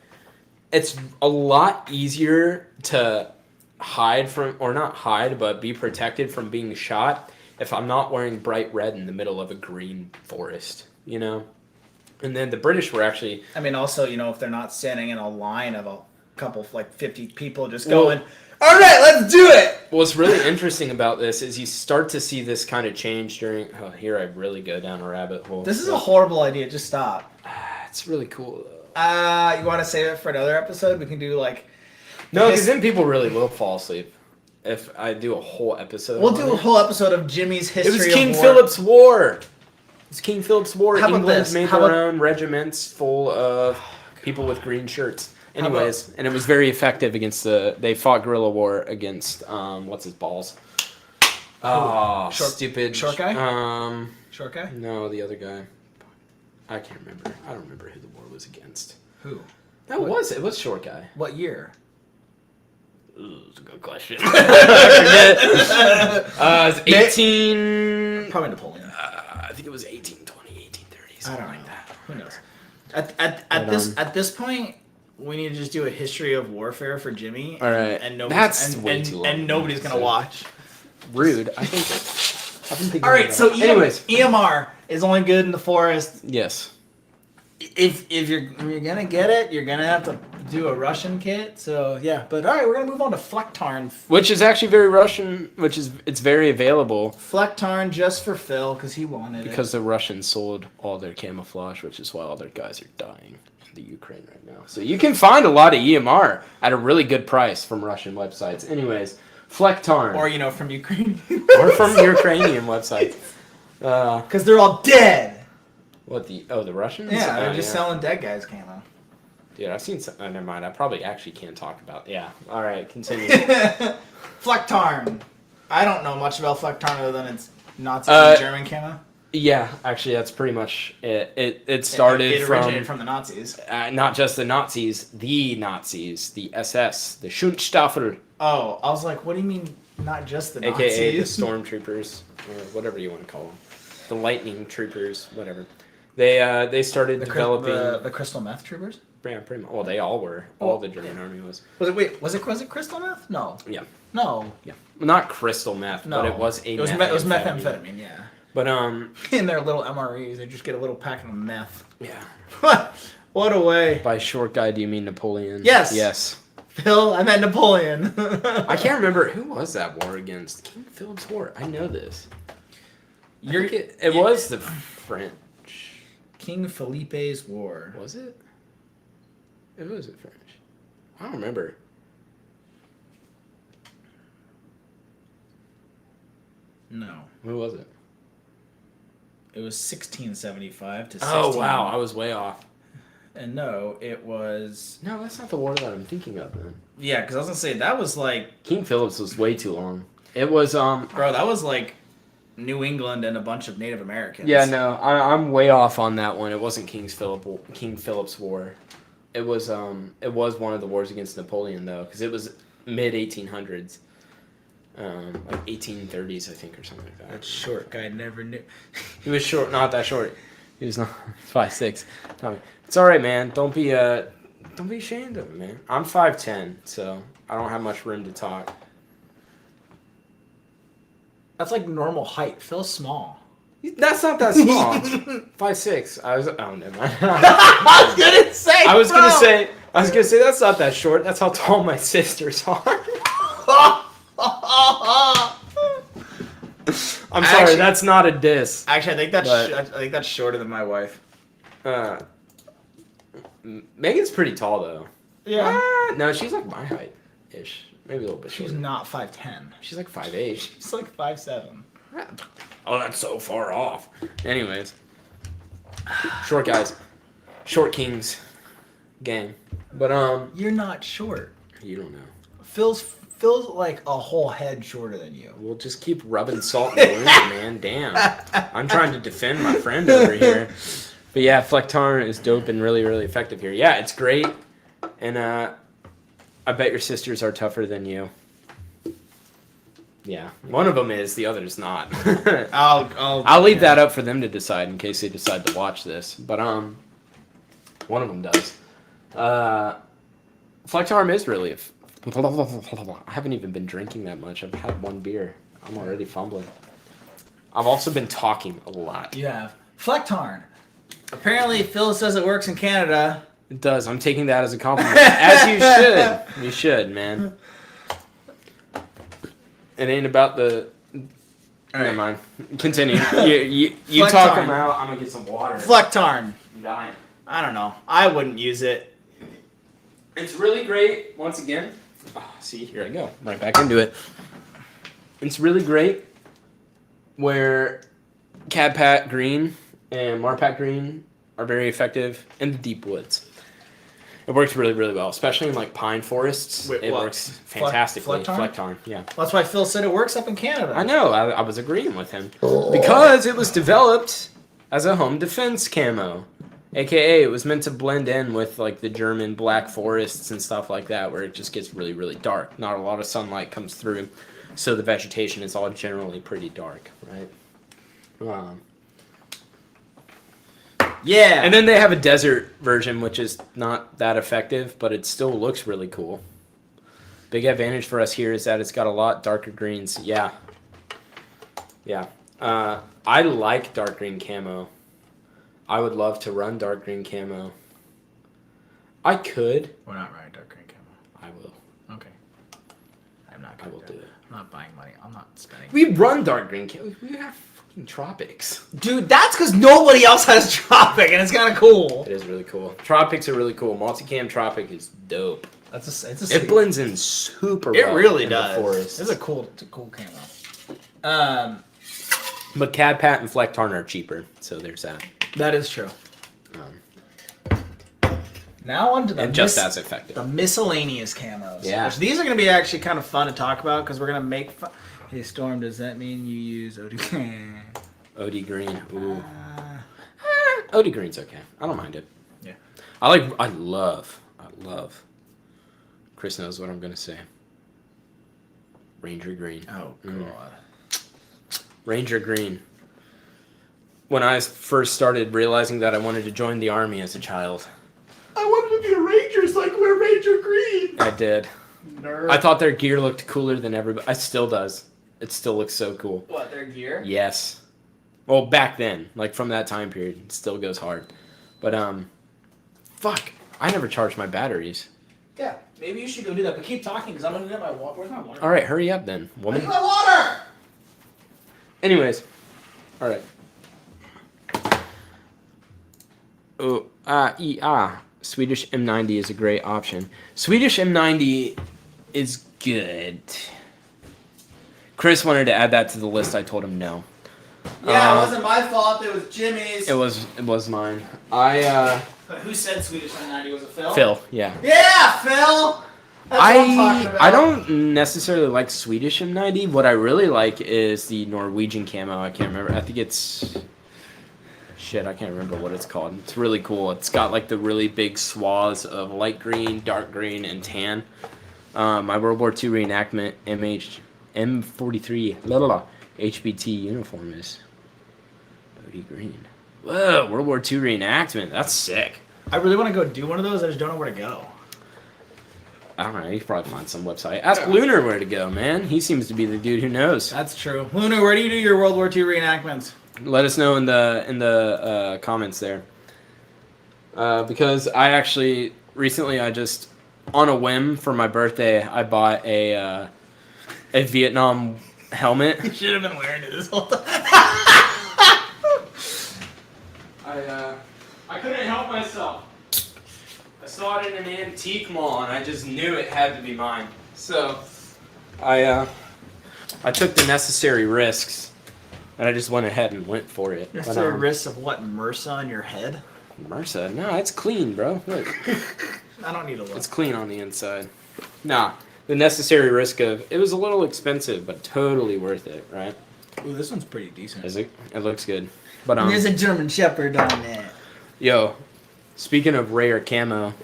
it's a lot easier to hide from, or not hide, but be protected from being shot if I'm not wearing bright red in the middle of a green forest, you know? And then the British were actually... I mean, also, if they're not standing in a line of a couple, 50 people just going, all right, let's do it! What's really interesting about this is you start to see this kind of change during... Oh, here I really go down a rabbit hole. This is a horrible idea. Just stop. It's really cool, though. You want to save it for another episode? We can do, No, because then people really will fall asleep. If I do a whole episode We'll do a whole episode of Jimmy's history of war. It was King Philip's War! It's King Philip's War. How about England this? made their own regiments full of people with green shirts. Anyways, and it was very effective against they fought guerrilla war against, what's his balls? Oh, stupid. Short guy? Short guy? No, the other guy. I can't remember. I don't remember who the war was against. Who? It was short guy. What year? Ooh, that's a good question. I forget. It was 18... Probably Napoleon. I think it was 1820, 1830s. I don't know. Who knows? At this point, we need to just do a history of warfare for Jimmy. All right. And Way too long. And nobody's gonna watch. Rude. I've been thinking. All right. So anyways, EMR is only good in the forest. yes. If you're gonna get it, you're gonna have to do a Russian kit. So yeah. But all right, we're gonna move on to Flecktarn. Which is actually very Russian. It's very available. Flecktarn just for Phil because he wanted because the Russians sold all their camouflage, which is why all their guys are dying in the Ukraine right now. So you can find a lot of EMR at a really good price from Russian websites. Anyways, Flecktarn. Or from Ukraine. Or from Ukrainian websites. Because they're all dead. What the Russians? Yeah, they're just selling dead guys camo. Dude, I've seen some. Never mind. I probably actually can't talk about. Yeah. All right. Continue. Flecktarn. I don't know much about Flecktarn other than it's Nazis and German camo? Yeah, actually, that's pretty much it. It started It originated from the Nazis. Not just the Nazis, the SS, the Schutzstaffel, Oh, I was like, what do you mean not just the Nazis? aka the stormtroopers, or whatever you want to call them, the lightning troopers, whatever. They started developing the crystal meth troopers? Yeah, pretty much. Well, they all were. All the German army was. Was it crystal meth? No. Yeah. No. Yeah. Well, not crystal meth, No. but it was It was methamphetamine, yeah. But in their little MREs, they just get a little packet of meth. Yeah. What a way. By short guy, do you mean Napoleon? Yes. Yes. Phil, I meant Napoleon. I can't remember who was that war against. King Philip's War. I know this. It was the French. King Felipe's War. Was it? It was the French. I don't remember. No. Who was it? It was 1675 to 16. Oh, wow. I was way off. And no, it was... No, that's not the war that I'm thinking of, man. Yeah, because I was going to say, that was like... King Philip's was way too long. It was, Bro, that was like New England and a bunch of Native Americans. Yeah, no, I'm way off on that one. It wasn't King Philip's War. It was one of the wars against Napoleon, though, because it was mid-1800s. Like 1830s, I think, or something like that. That short guy never knew. He was short, not that short. He was not 5'6". It's all right, man. Don't be ashamed of it, man. I'm 5'10", so I don't have much room to talk. That's like normal height. Phil's small. That's not that small. 5'6". Oh, never mind. I was gonna say that's not that short. That's how tall my sisters are. I'm sorry, Actually, that's not a diss. Actually, I think that's shorter than my wife. Megan's pretty tall though. Yeah. No, she's like my height ish. Maybe a little bit She's shorter. not 5'10". She's like 5'8". She's like 5'7". Oh, that's so far off. Anyways. Short guys. Short kings. Gang. But You're not short. you don't know. Phil's like a whole head shorter than you. We'll just keep rubbing salt in the wound, man. Damn. I'm trying to defend my friend over here. But yeah, Flectarn is dope and really, really effective here. Yeah, it's great. And I bet your sisters are tougher than you. Yeah. One of them is, the other's not. I'll leave that up for them to decide in case they decide to watch this. But one of them does. Flectarm is really I haven't even been drinking that much. I've had one beer. I'm already fumbling. I've also been talking a lot. You have. Flectarn. Apparently, Phil says it works in Canada. It does. I'm taking that as a compliment. As you should. You should, man. It ain't about the... Never mind. Continue. You talk them out. I'm going to get some water. Flectarn. I'm dying. I don't know. I wouldn't use it. It's really great, once again. Oh, see, here I go. Right back into it. It's really great where Cadpat Green and Marpat Green are very effective in the deep woods. It works really, really well, especially in like pine forests. Wait, it what? works fantastically. Flectarn? Yeah. That's why Phil said it works up in Canada. I know. I was agreeing with him because it was developed as a home defense camo. AKA, it was meant to blend in with like the German black forests and stuff like that, where it just gets really, really dark. Not a lot of sunlight comes through, so the vegetation is all generally pretty dark, right? Yeah. And then they have a desert version, which is not that effective, but it still looks really cool. Big advantage for us here is that it's got a lot darker greens. Yeah. Yeah. I like dark green camo. I would love to run dark green camo. I could. We're not running dark green camo. I will. Okay. I'm not I gonna will do it. I'm not buying money. I'm not spending. We run dark green camo. We have fucking tropics. Dude, that's because nobody else has Tropic, and it's kind of cool. It is really cool. Tropics are really cool. Multicam Tropic is dope. It blends in super well. It really in does. The forest. It's a cool camo. But Cadpat and Flectarn are cheaper, so there's that. That is true. Now on to the just as effective. The miscellaneous camos. Yeah. Which these are going to be actually kind of fun to talk about because we're going to make fun. Hey Storm, does that mean you use OD? OD green. Ooh. OD green's okay. I don't mind it. Yeah. I love. Chris knows what I'm gonna say. Ranger green. Oh god. Ranger green. When I first started realizing that I wanted to join the army as a child. I wanted to be a ranger so I could wear Ranger green. I did. Nerd. I thought their gear looked cooler than everybody. It still does. It still looks so cool. What, their gear? Yes. Well, back then, like from that time period, it still goes hard. But fuck, I never charged my batteries. Yeah, maybe you should go do that. But keep talking because I'm gonna get my water. Where's my water? All right, hurry up then, Where's woman. my water? Anyways, all right. Swedish M90 is a great option. Swedish M90 is good. Chris wanted to add that to the list. I told him no. Yeah, it wasn't my fault. It was Jimmy's. It was mine. But who said Swedish 990 was a Phil? Phil, yeah. Yeah, Phil. That's what I'm talking about. I don't necessarily like Swedish M90. What I really like is the Norwegian camo. I can't remember. I think it's shit. I can't remember what it's called. It's really cool. It's got like the really big swaths of light green, dark green, and tan. My World War II reenactment M43 HBT uniform is OD green. Whoa, World War II reenactment. That's sick. I really want to go do one of those. I just don't know where to go. I don't know. You can probably find some website. Ask Lunar where to go, man. He seems to be the dude who knows. That's true. Luna, where do you do your World War II reenactments? Let us know in the comments there. Because I actually recently I just on a whim for my birthday I bought a Vietnam helmet. You should have been wearing it this whole time. I couldn't help myself. I saw it in an antique mall and I just knew it had to be mine. So I took the necessary risks and I just went ahead and went for it. Is there a risk of what, MRSA on your head? MRSA? No, it's clean, bro. Look. I don't need a look. It's clean on the inside. Nah, the necessary risk of it was a little expensive, but totally worth it, right? Ooh, this one's pretty decent. Is it? It looks good. But There's a German Shepherd on there. yo, speaking of rare camo,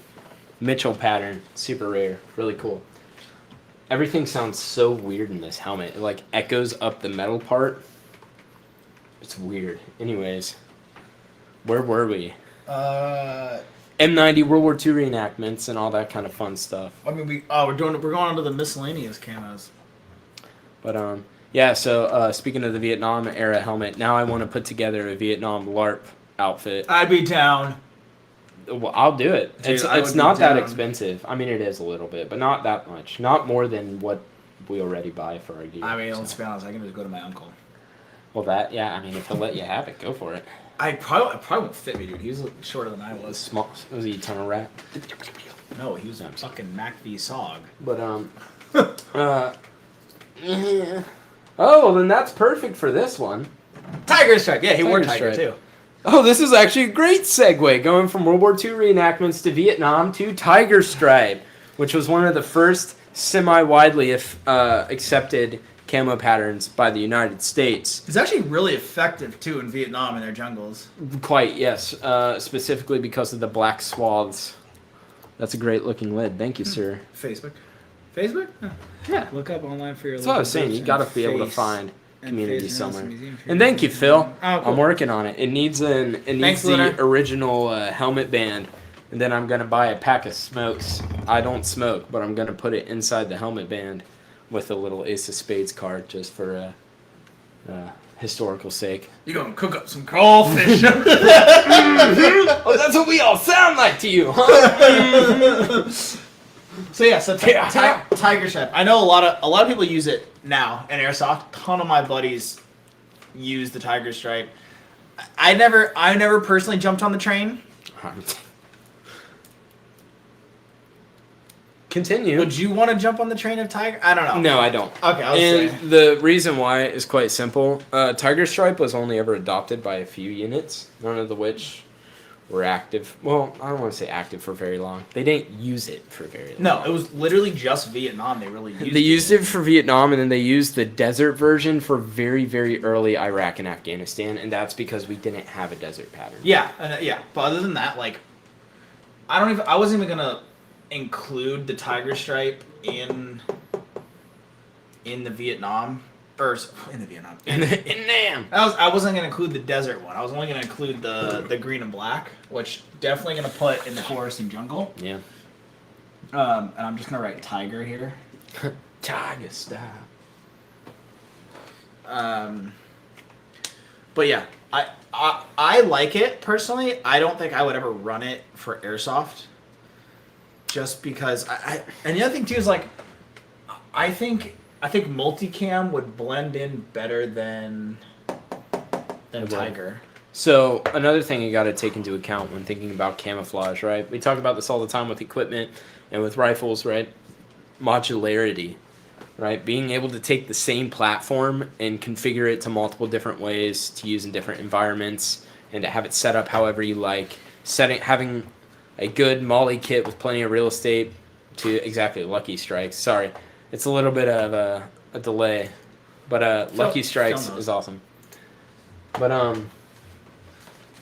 Mitchell pattern, super rare, really cool. Everything sounds so weird in this helmet. It like echoes up the metal part. It's weird. Anyways, where were we? M90 World War II reenactments and all that kind of fun stuff. I mean, we're going on to the miscellaneous camos. But yeah. So speaking of the Vietnam era helmet, now I want to put together a Vietnam LARP outfit. I'd be down. Well, I'll do it. Dude, I it's would not be that down. expensive. I mean, it is a little bit, but not that much. Not more than what we already buy for our gear. I mean, so. let's be honest. I can just go to my uncle. Well, that yeah. I mean, if he'll let you have it, go for it. It probably won't fit me, dude. He was shorter than I was. Small. Was he a tunnel rat? No, he was a fucking Mac v Sog. But yeah. Oh, then that's perfect for this one. Tiger Stripe. Yeah, he wore Tiger Tiger Stripe. too. Oh, this is actually a great segue, going from World War II reenactments to Vietnam to Tiger Stripe, which was one of the first semi-widely accepted camo patterns by the United States. It's actually really effective too in Vietnam in their jungles. Quite, yes. Specifically because of the black swaths. That's a great looking lid. Thank you, sir. Facebook. Yeah. Look up online for your. That's what I was saying. You local got to groups be able to and find and community face and somewhere. museum for And your thank you, museum. Phil. Oh, cool. I'm working on it. It needs the Lunar. original helmet band, and then I'm gonna buy a pack of smokes. I don't smoke, but I'm gonna put it inside the helmet band with a little Ace of Spades card just for historical sake. You're gonna cook up some crawfish. Oh, that's what we all sound like to you, huh? So yeah, Tiger Stripe. I know a lot of people use it now in Airsoft. A ton of my buddies use the Tiger Stripe. I never personally jumped on the train. Continue. Would you want to jump on the train of Tiger? I don't know. No, I don't. Okay, I was And saying. the reason why is quite simple. Tiger Stripe was only ever adopted by a few units, none of which were active. Well, I don't want to say active for very long. They didn't use it for very long. No, it was literally just Vietnam. They really used. They used it for Vietnam, and then they used the desert version for very, very early Iraq and Afghanistan, and that's because we didn't have a desert pattern. Yeah, yeah. But other than that, like, I wasn't even gonna include the tiger stripe in the Vietnam. Or in the Vietnam. In Nam. I wasn't gonna include the desert one. I was only gonna include the green and black, which definitely gonna put in the forest and jungle. Yeah. And I'm just gonna write tiger here. Tiger style. But yeah, I like it personally. I don't think I would ever run it for airsoft. Just because and the other thing too is like, I think multicam would blend in better than Tiger. So another thing you got to take into account when thinking about camouflage, right? We talk about this all the time with equipment and with rifles, right? Modularity, right? Being able to take the same platform and configure it to multiple different ways to use in different environments and to have it set up however you like. Having a good molly kit with plenty of real estate to exactly Lucky Strikes. Sorry, it's a little bit of a delay, but Lucky Strikes is awesome. But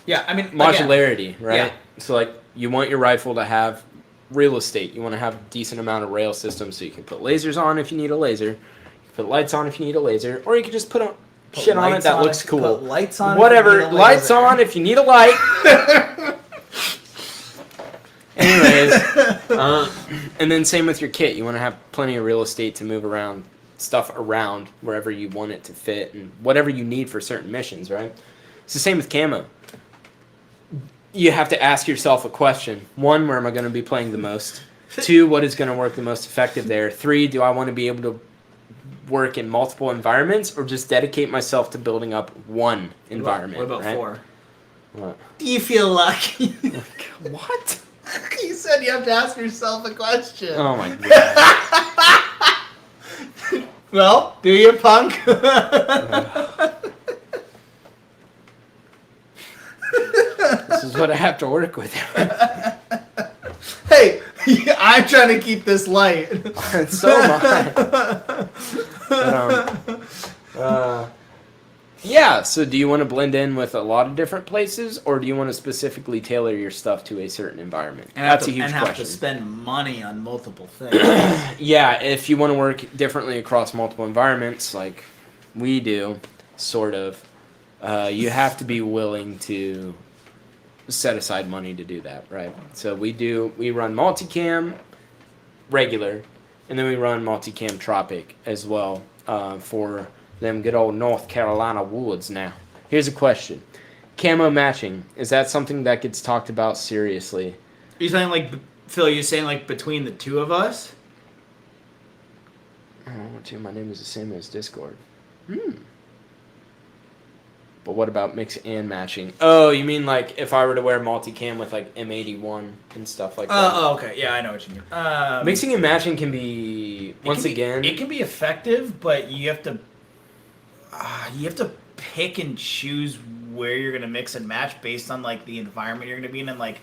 yeah, I mean modularity, again, right? Yeah. So like you want your rifle to have real estate. You want to have a decent amount of rail systems so you can put lasers on if you need a laser. You can put lights on if you need a laser, or you can just put shit on it that looks cool. Put lights on. Whatever, lights on if you need a light. Anyways, and then same with your kit. You want to have plenty of real estate to move around stuff around wherever you want it to fit and whatever you need for certain missions, right? It's the same with camo. You have to ask yourself a question. 1, where am I going to be playing the most? 2, what is going to work the most effective there? 3, do I want to be able to work in multiple environments or just dedicate myself to building up one environment? What about right? 4? What? Do you feel lucky? What? You said you have to ask yourself a question. Oh my god. Well, do you, punk? This is what I have to work with. Hey, I'm trying to keep this light. So am I. But, yeah, so do you want to blend in with a lot of different places, or do you want to specifically tailor your stuff to a certain environment? And That's a huge have question. to spend money on multiple things. Yeah, if you want to work differently across multiple environments, like we do, sort of, you have to be willing to set aside money to do that, right? So we run multicam regular, and then we run multicam tropic as well for them good old North Carolina woods. Now, here's a question. Camo matching, is that something that gets talked about seriously? Are you saying like, Phil, you're saying like between the two of us? I don't want to. My name is the same as Discord. But what about mix and matching? Oh, you mean like if I were to wear multicam with like M81 and stuff like that? Oh, okay. Yeah, I know what you mean. Mixing and matching can be, it can be effective, but you have to pick and choose where you're gonna mix and match based on like the environment you're gonna be in and like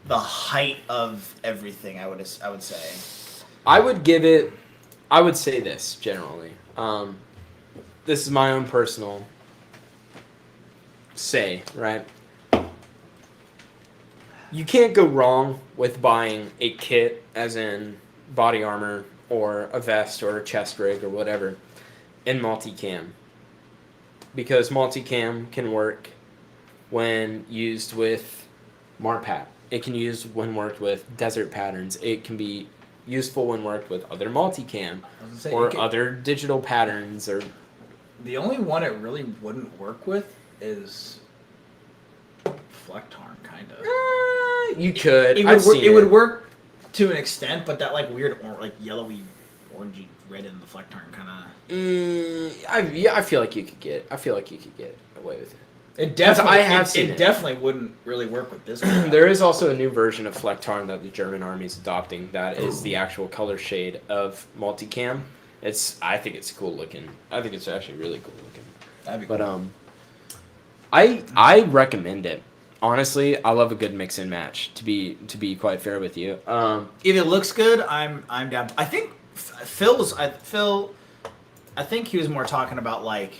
the height of everything. I would say. I would say this generally. This is my own personal say, right? You can't go wrong with buying a kit, as in body armor or a vest or a chest rig or whatever, in multicam. Because multicam can work when used with MARPAT. It can use when worked with desert patterns. It can be useful when worked with other multicam or other digital patterns. Or the only one it really wouldn't work with is Flectarn, kind of. You could. It would work to an extent, but that like weird yellowy, orangey red in the Flectarn kind of. I feel like you could get away with it. It definitely wouldn't really work with this one. There is also a new version of Flectarn that the German army is adopting. That is the actual color shade of multicam. I think it's cool looking. I think it's actually really cool looking. That'd be cool. But I recommend it, honestly, I love a good mix and match. To be quite fair with you, If it looks good, I'm down. I think Phil. I think he was more talking about like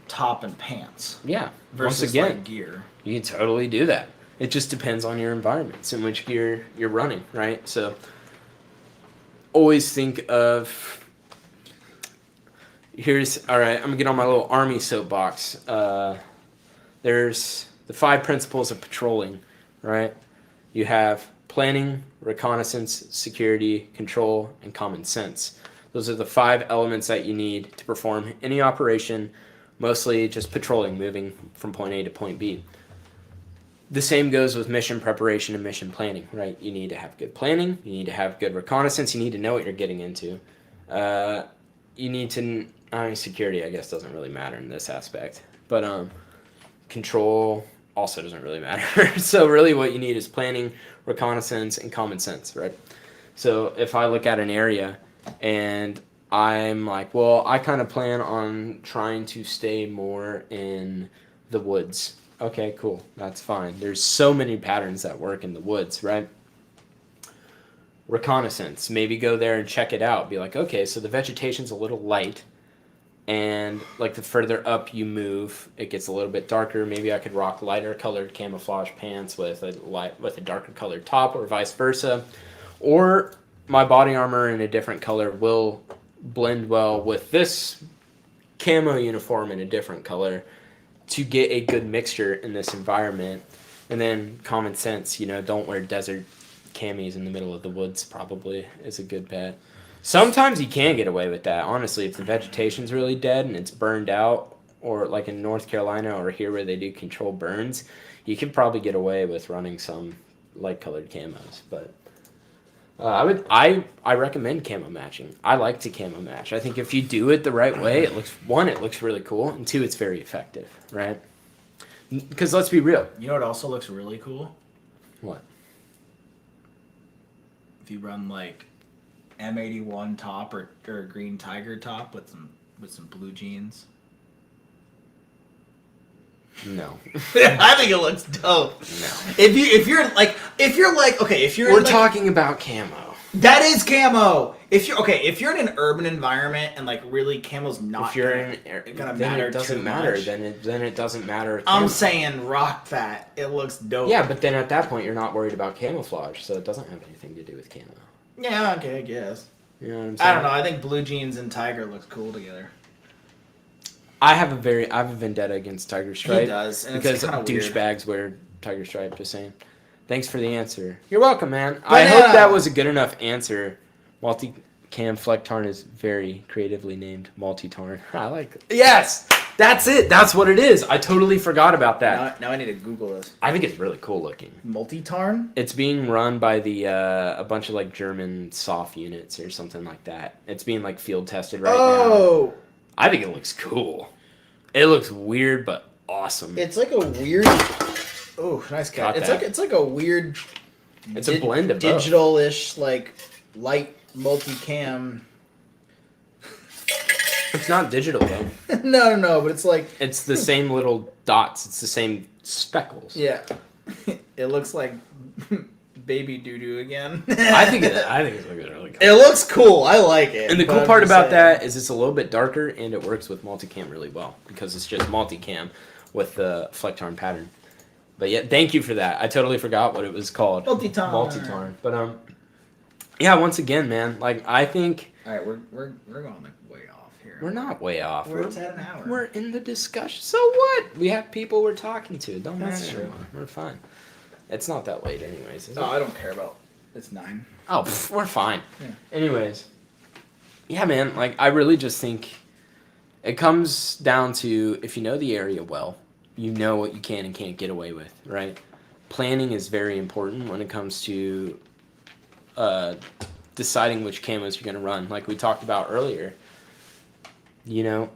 top and pants. yeah. Versus Once again, like gear. you can totally do that. It just depends on your environments and which gear you're running, right? So always think of all right, I'm gonna get on my little army soapbox. There's the 5 principles of patrolling, right? You have planning, reconnaissance, security, control, and common sense. Those are the 5 elements that you need to perform any operation, mostly just patrolling, moving from point A to point B. The same goes with mission preparation and mission planning, right? You need to have good planning. You need to have good reconnaissance. You need to know what you're getting into. You need to, security, I guess, doesn't really matter in this aspect. But control also doesn't really matter. So really what you need is planning, reconnaissance, and common sense, right? So if I look at an area and I'm like, well, I kind of plan on trying to stay more in the woods. Okay, cool. That's fine. There's so many patterns that work in the woods, right? Reconnaissance. Maybe go there and check it out. Be like, okay, so the vegetation's a little light. And like the further up you move, it gets a little bit darker. Maybe I could rock lighter colored camouflage pants with a darker colored top, or vice versa. Or my body armor in a different color will blend well with this camo uniform in a different color to get a good mixture in this environment. And then common sense, don't wear desert camis in the middle of the woods probably is a good bet. Sometimes you can get away with that, honestly, if the vegetation's really dead and it's burned out, or like in North Carolina or here where they do controlled burns, you can probably get away with running some light colored camos. But I recommend camo matching. I like to camo match. I think if you do it the right way, it looks really cool, and 2, it's very effective, right? Because let's be real. You know what also looks really cool? What? If you run like M81 top or a green tiger top with some blue jeans. No. I think it looks dope. No. If you're We're talking about camo. That is camo. If you're in an urban environment and like really camo's not gonna matter, it doesn't too matter. much. Then it doesn't matter. I'm saying rock that. It looks dope. Yeah, but then at that point you're not worried about camouflage, so it doesn't have anything to do with camo. Yeah, okay, I guess. You know what I'm saying? I don't know. I think blue jeans and tiger looks cool together. I have a vendetta against Tiger Stripe. He does, and because it's kind of douchebags wear Tiger Stripe. Just saying. Thanks for the answer. You're welcome, man. I hope that was a good enough answer. Multi-cam Flecktarn is very creatively named Multi-Tarn. I like it. Yes! That's it. That's what it is. I totally forgot about that. Now I need to Google this. I think it's really cool looking. Multi-Tarn? It's being run by a bunch of like German soft units or something like that. It's being like field tested right now. I think it looks cool. It looks weird but awesome. It's like a weird. Oh, nice cut. It's like a weird. It's a blend of digital-ish, like light multicam. It's not digital though. No, but it's like it's the same little dots. It's the same speckles. Yeah, it looks like baby doo-doo again. I think it's looking really good. It looks cool. I like it. And the cool part about that is it's a little bit darker and it works with multicam really well because it's just multicam with the Flecktarn pattern. But yeah, thank you for that. I totally forgot what it was called. Multi-Tarn. But yeah, once again, man, like I think. All right, we're going like way off here. We're not way off. We're at an hour. We're in the discussion. So what? We have people we're talking to. It don't matter. That's true. We're fine. It's not that late, anyways. Is it? I don't care about. It's 9. Oh, we're fine. Yeah. Anyways, yeah, man. Like I really just think it comes down to if you know the area well, you know what you can and can't get away with, right? Planning is very important when it comes to deciding which camos you're going to run. Like we talked about earlier, you know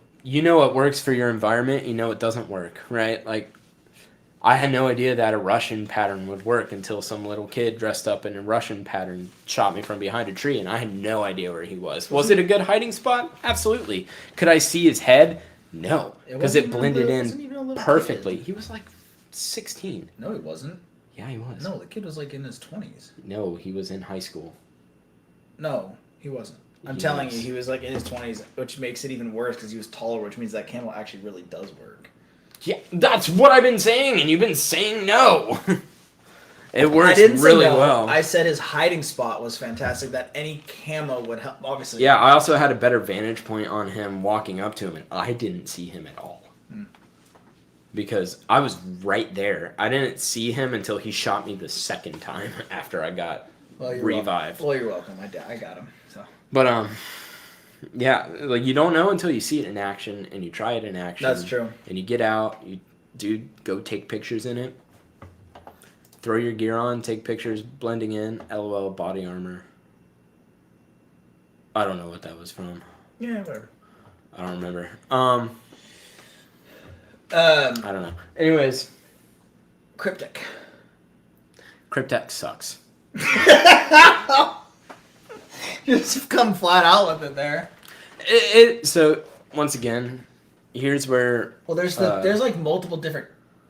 what works for your environment, you know what doesn't work, right? Like I had no idea that a Russian pattern would work until some little kid dressed up in a Russian pattern shot me from behind a tree, and I had no idea where he was. Was it a good hiding spot? Absolutely. Could I see his head? No, because it blended in perfectly. He was like 16. No, he wasn't. Yeah, he was. No, the kid was like in his 20s. No, he was in high school. No, he wasn't. I'm telling you, he was like in his 20s, which makes it even worse because he was taller, which means that camo actually really does work. Yeah, that's what I've been saying, and you've been saying no. It works I didn't really say no. well. I said his hiding spot was fantastic, that any camo would help, obviously. Yeah, I also had a better vantage point on him walking up to him, and I didn't see him at all. Because I was right there. I didn't see him until he shot me the second time after I got revived. Well, you're welcome. I got him. So. But yeah, like you don't know until you see it in action and you try it in action. That's true. And you get out, go take pictures in it. Throw your gear on, take pictures, blending in. LOL body armor. I don't know what that was from. Yeah, whatever. I don't remember. I don't know. Anyways, Cryptic. Cryptek sucks. Just come flat out with it there. So once again, here's where. Well, there's like multiple different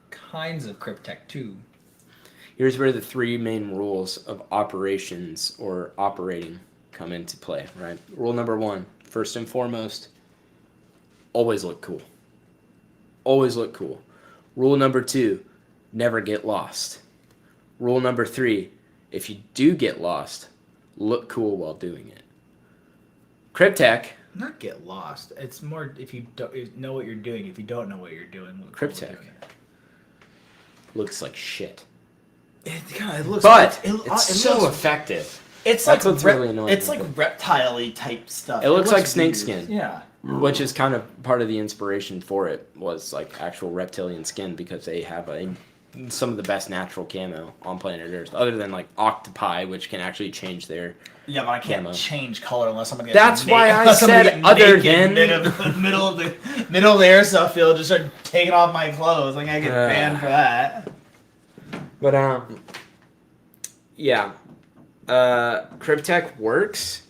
kinds of Cryptek too. Here's where the 3 main rules of operations or operating come into play. Right. Rule number 1, first and foremost, always look cool. Always look cool. Rule number 2, never get lost. Rule number 3, if you do get lost, look cool while doing it. Cryptek. Not get lost. It's more if you don't know what you're doing. If you don't know what you're doing, look Cryptek looks like shit. It looks. But it's so effective. It's That's like what's really annoying. It's like reptile-y type stuff. It looks like weird. snakeskin. Yeah. Which is kind of part of the inspiration for it was like actual reptilian skin because they have some of the best natural camo on planet Earth, other than like octopi, which can actually change their. Yeah, but I can't camo. Change color unless I'm gonna get. That's why I said other than middle of the airsoft field, just start taking off my clothes. Like I get banned for that. But yeah, Cryptek works.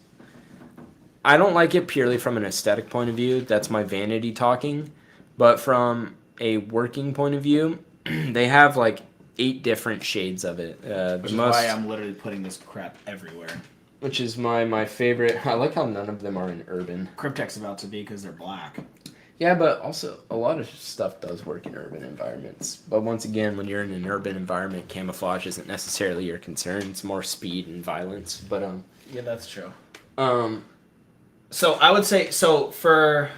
I don't like it purely from an aesthetic point of view. That's my vanity talking. But from a working point of view, they have like 8 different shades of it. Which is why I'm literally putting this crap everywhere. Which is my favorite. I like how none of them are in urban. Cryptek's about to be because they're black. Yeah, but also a lot of stuff does work in urban environments. But once again, when you're in an urban environment, camouflage isn't necessarily your concern. It's more speed and violence. But yeah, that's true. So I would say for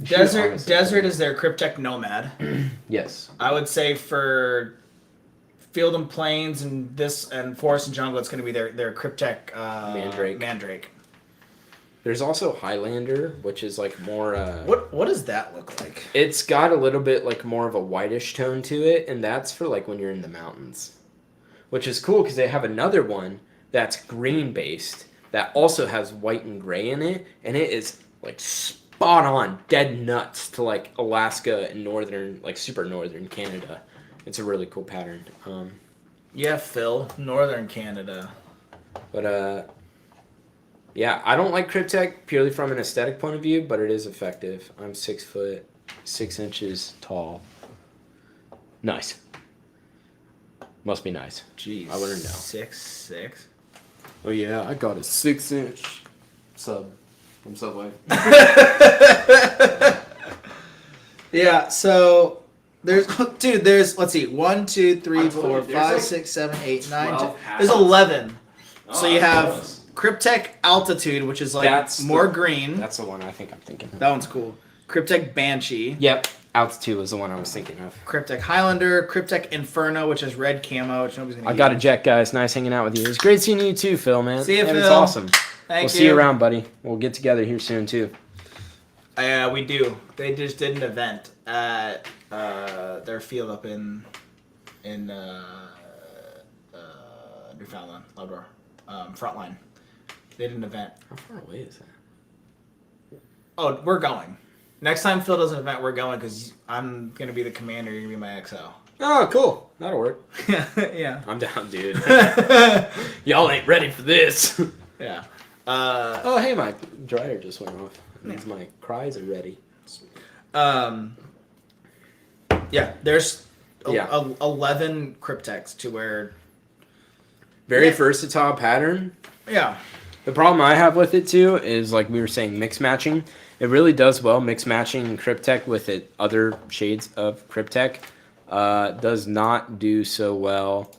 desert is their Cryptek Nomad. Yes. I would say for field and plains and forest and jungle, it's going to be their Cryptek Mandrake. There's also Highlander, which is like more. What does that look like? It's got a little bit like more of a whitish tone to it, and that's for like when you're in the mountains, which is cool because they have another one that's green based that also has white and gray in it, and it is like spot on, dead nuts to like Alaska and northern, like super northern Canada. It's a really cool pattern. Yeah, Phil, northern Canada. But yeah, I don't like Cryptek purely from an aesthetic point of view, but it is effective. I'm 6 foot 6 inches tall. Nice. Must be nice. Jeez. I wouldn't know. 6'6". Oh yeah, I got a 6-inch sub from Subway. Yeah, so there's let's see, 1, 2, 3, 4, 5, 6, 7, 8, 9, 10. There's 11. So you have Cryptek Altitude, which is like green. That's the one I think I'm thinking of. That one's cool. Cryptek Banshee. Yep, Altitude was the one I was thinking of. Cryptek Highlander, Cryptek Inferno, which is red camo, which nobody's gonna I got a jet, guys. Nice hanging out with you. It's great seeing you too, Phil, man. See you, Phil. It's awesome. Thank We'll see you around, buddy. We'll get together here soon too. We do. They just did an event at their field up in Newfoundland, Labrador, Frontline. They did an event. How far away is that? Oh, we're going. Next time Phil does an event, we're going because I'm going to be the commander. You're going to be my XO. Oh, cool. That'll work. Yeah. I'm down, dude. Y'all ain't ready for this. Yeah. Oh, hey, my dryer just went off. It means my cries are ready. Yeah, there's 11 cryptex to where. Very versatile pattern. Yeah. The problem I have with it too is like we were saying, mix matching. It really does well. Mix matching Cryptech with it other shades of Cryptech does not do so well.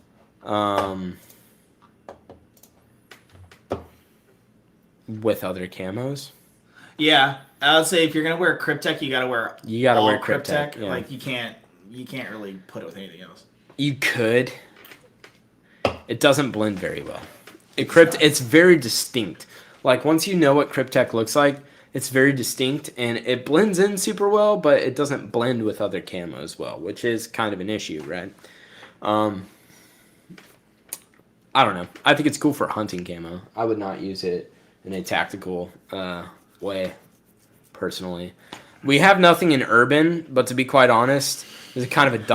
With other camos. Yeah, I would say if you're gonna wear Cryptech, you gotta wear wear Cryptech. Yeah. Like you can't really put it with anything else. You could. It doesn't blend very well. It's very distinct. Like once you know what Cryptech looks like, it's very distinct and it blends in super well, but it doesn't blend with other camos well, which is kind of an issue, right? I don't know. I think it's cool for hunting camo. I would not use it in a tactical way, personally. We have nothing in urban, but to be quite honest, there's kind of a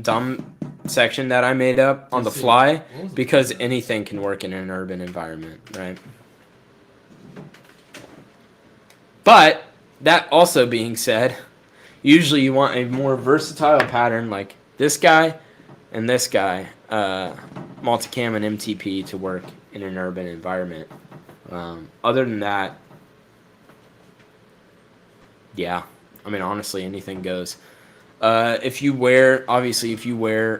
dumb section that I made up on the fly because anything can work in an urban environment, right? But that also being said, usually you want a more versatile pattern like this guy and this guy, multicam and MTP to work in an urban environment. Other than that, yeah, I mean, honestly, anything goes. If you wear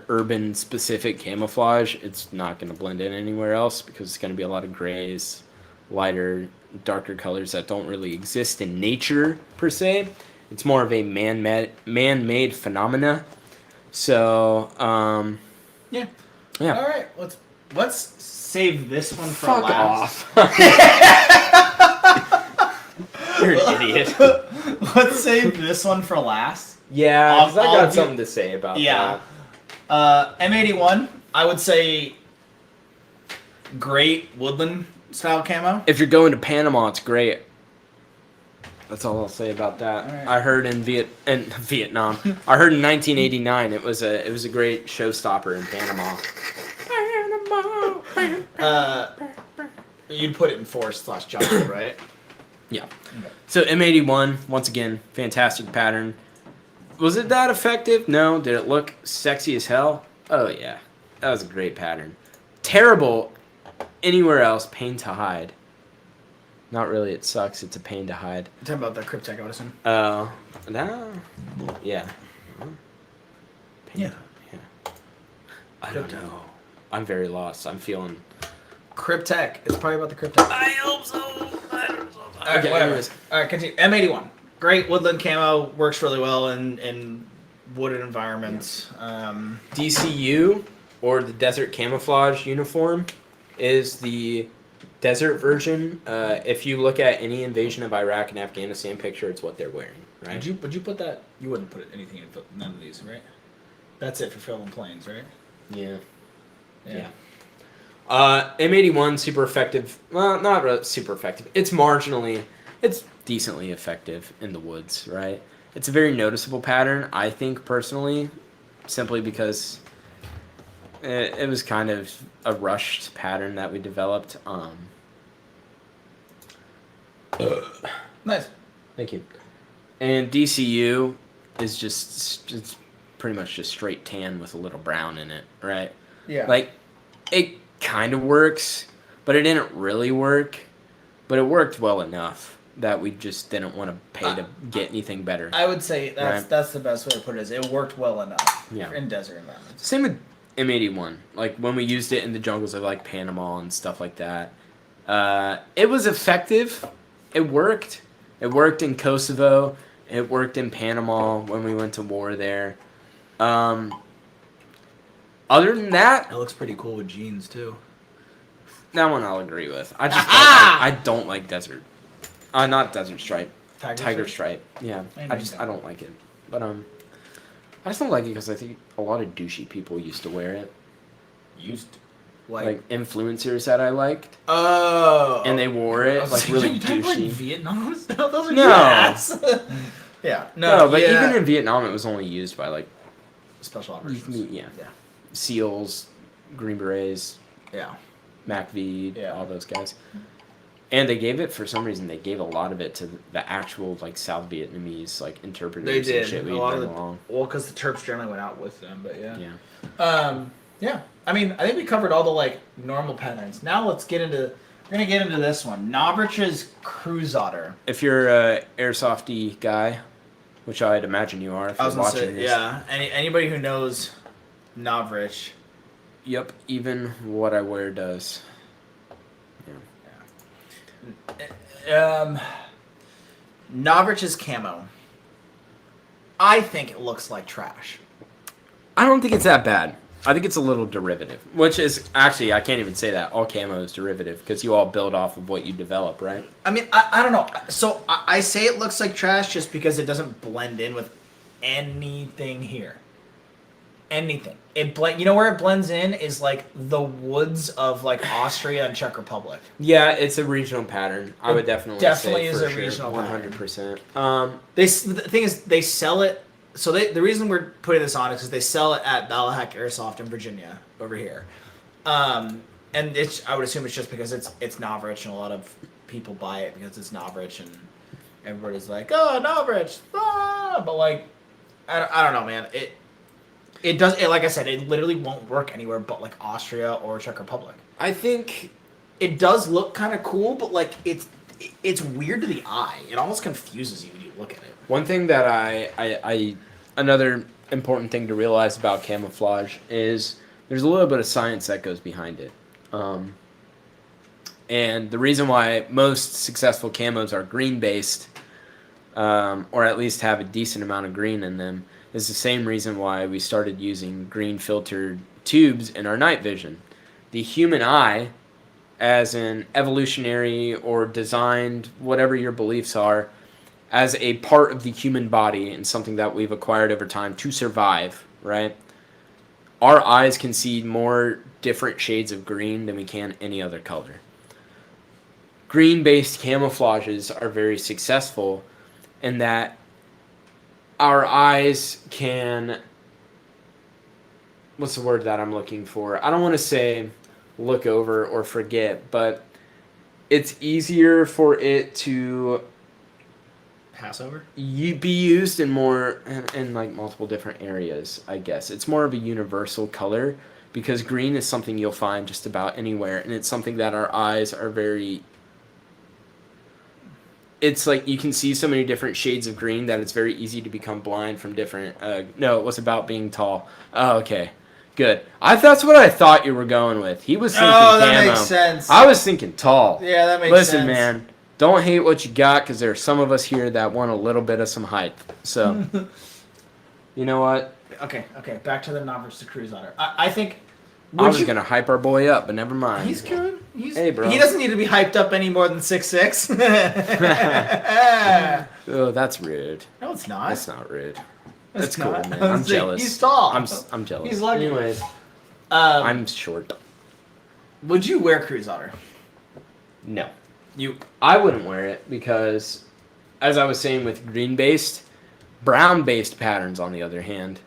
urban specific camouflage, it's not going to blend in anywhere else because it's going to be a lot of grays, lighter, darker colors that don't really exist in nature per se. It's more of a man-made phenomena. So, yeah. All right, let's save this one for last. Fuck off. You're an idiot. Let's save this one for last. Yeah, because I got something to say about that. M81, I would say great woodland style camo. If you're going to Panama, it's great. That's all I'll say about that. Right. I heard in Vietnam. I heard in 1989 it was a great showstopper in Panama. You'd put it in forest/jungle, right? Yeah. Okay. So M81, once again, fantastic pattern. Was it that effective? No. Did it look sexy as hell? Oh yeah, that was a great pattern. Terrible anywhere else. Pain to hide. Not really. It sucks. It's a pain to hide. You're talking about the Cryptech, I would assume. No. Yeah. Yeah. I don't know. I'm very lost. I'm feeling. Cryptech. It's probably about the Cryptech. I hope so. Okay, whatever. All right, continue. M81. Great woodland camo. Works really well in wooded environments. DCU, or the Desert Camouflage Uniform, is the desert version. If you look at any invasion of Iraq and Afghanistan picture, it's what they're wearing, right? Would you put that? You wouldn't put anything in none of these, right? That's it for filming planes, right? Yeah. M81, super effective. Well, not really super effective. It's decently effective in the woods, right? It's a very noticeable pattern, I think, personally, simply because it was kind of a rushed pattern that we developed. Nice. Thank you. And DCU is it's pretty much just straight tan with a little brown in it, right? Yeah. Like, it kind of works, but it didn't really work. But it worked well enough that we just didn't want to pay to get anything better. I would say that's the best way to put it. Is it worked well enough in desert environments. Same with M81. Like when we used it in the jungles of like Panama and stuff like that, it was effective. It worked. It worked in Kosovo. It worked in Panama when we went to war there. Other than that, it looks pretty cool with jeans too. That one I'll agree with. I don't like desert. Not desert stripe. Tiger stripe. Yeah. I don't like it. But I just don't like it because I think a lot of douchey people used to wear it. Like influencers that I liked. Oh. And they wore it like really douchey. Like Vietnam style? Those are no. Yeah. No, but even in Vietnam, it was only used by like special operations. Yeah. SEALs, Green Berets. Yeah. MACV, all those guys. And they gave it, for some reason, they gave a lot of it to the actual, like, South Vietnamese, like, interpreters They did. and shit we a lot bring of the, along. well, because the Terps generally went out with them, but yeah. Yeah. Yeah. I mean, I think we covered all the, like, normal patterns. Now let's get into... We're going to get into this one. Novrich's Cruise Otter. If you're a Airsofty guy, which I'd imagine you are if you're watching this. Yeah. Anybody who knows Novrich... Yep, even what I wear does. Novrich's Camo. I think it looks like trash. I don't think it's that bad. I think it's a little derivative, which is actually, I can't even say that. All camo is derivative because you all build off of what you develop, right? I mean, I don't know. So I say it looks like trash just because it doesn't blend in with anything here. Anything. You know where it blends in is like the woods of like Austria and Czech Republic. Yeah, it's a regional pattern. I would definitely say is for a sure, regional 100%. The thing is, they sell it. So the reason we're putting this on is because they sell it at Ballahack Airsoft in Virginia over here, and I would assume it's just because it's Novrich and a lot of people buy it because it's Novrich and everybody's like, oh, Novrich, but like I don't know, man. It does, like I said, it literally won't work anywhere but like Austria or Czech Republic. I think it does look kind of cool, but like it's weird to the eye. It almost confuses you when you look at it. One thing that I another important thing to realize about camouflage is there's a little bit of science that goes behind it. And the reason why most successful camos are green-based, or at least have a decent amount of green in them, is the same reason why we started using green-filtered tubes in our night vision. The human eye, as an evolutionary or designed, whatever your beliefs are, as a part of the human body and something that we've acquired over time to survive, right? Our eyes can see more different shades of green than we can any other color. Green-based camouflages are very successful in that our eyes can... What's the word that I'm looking for? I don't want to say look over or forget, but it's easier for it to... Passover? Be used in more in like multiple different areas, I guess. It's more of a universal color because green is something you'll find just about anywhere, and it's something that our eyes are very... It's like you can see so many different shades of green that it's very easy to become blind from different... No, it was about being tall. Oh, okay. Good. That's what I thought you were going with. He was thinking camo. That makes sense. I was thinking tall. Yeah, that makes sense. Listen, man. Don't hate what you got because there are some of us here that want a little bit of some hype. So, you know what? Okay. Back to the Novrich the Cruise Otter. I think... I was going to hype our boy up, but never mind. He's good. Hey, bro. He doesn't need to be hyped up any more than 6'6". Oh, that's rude. No, it's not. That's not rude. That's cool, not. man. I'm jealous. He's tall. I'm jealous. He's lucky. Anyways, I'm short. Would you wear Cruise Otter? No. I wouldn't wear it because, as I was saying with green-based, brown-based patterns, on the other hand,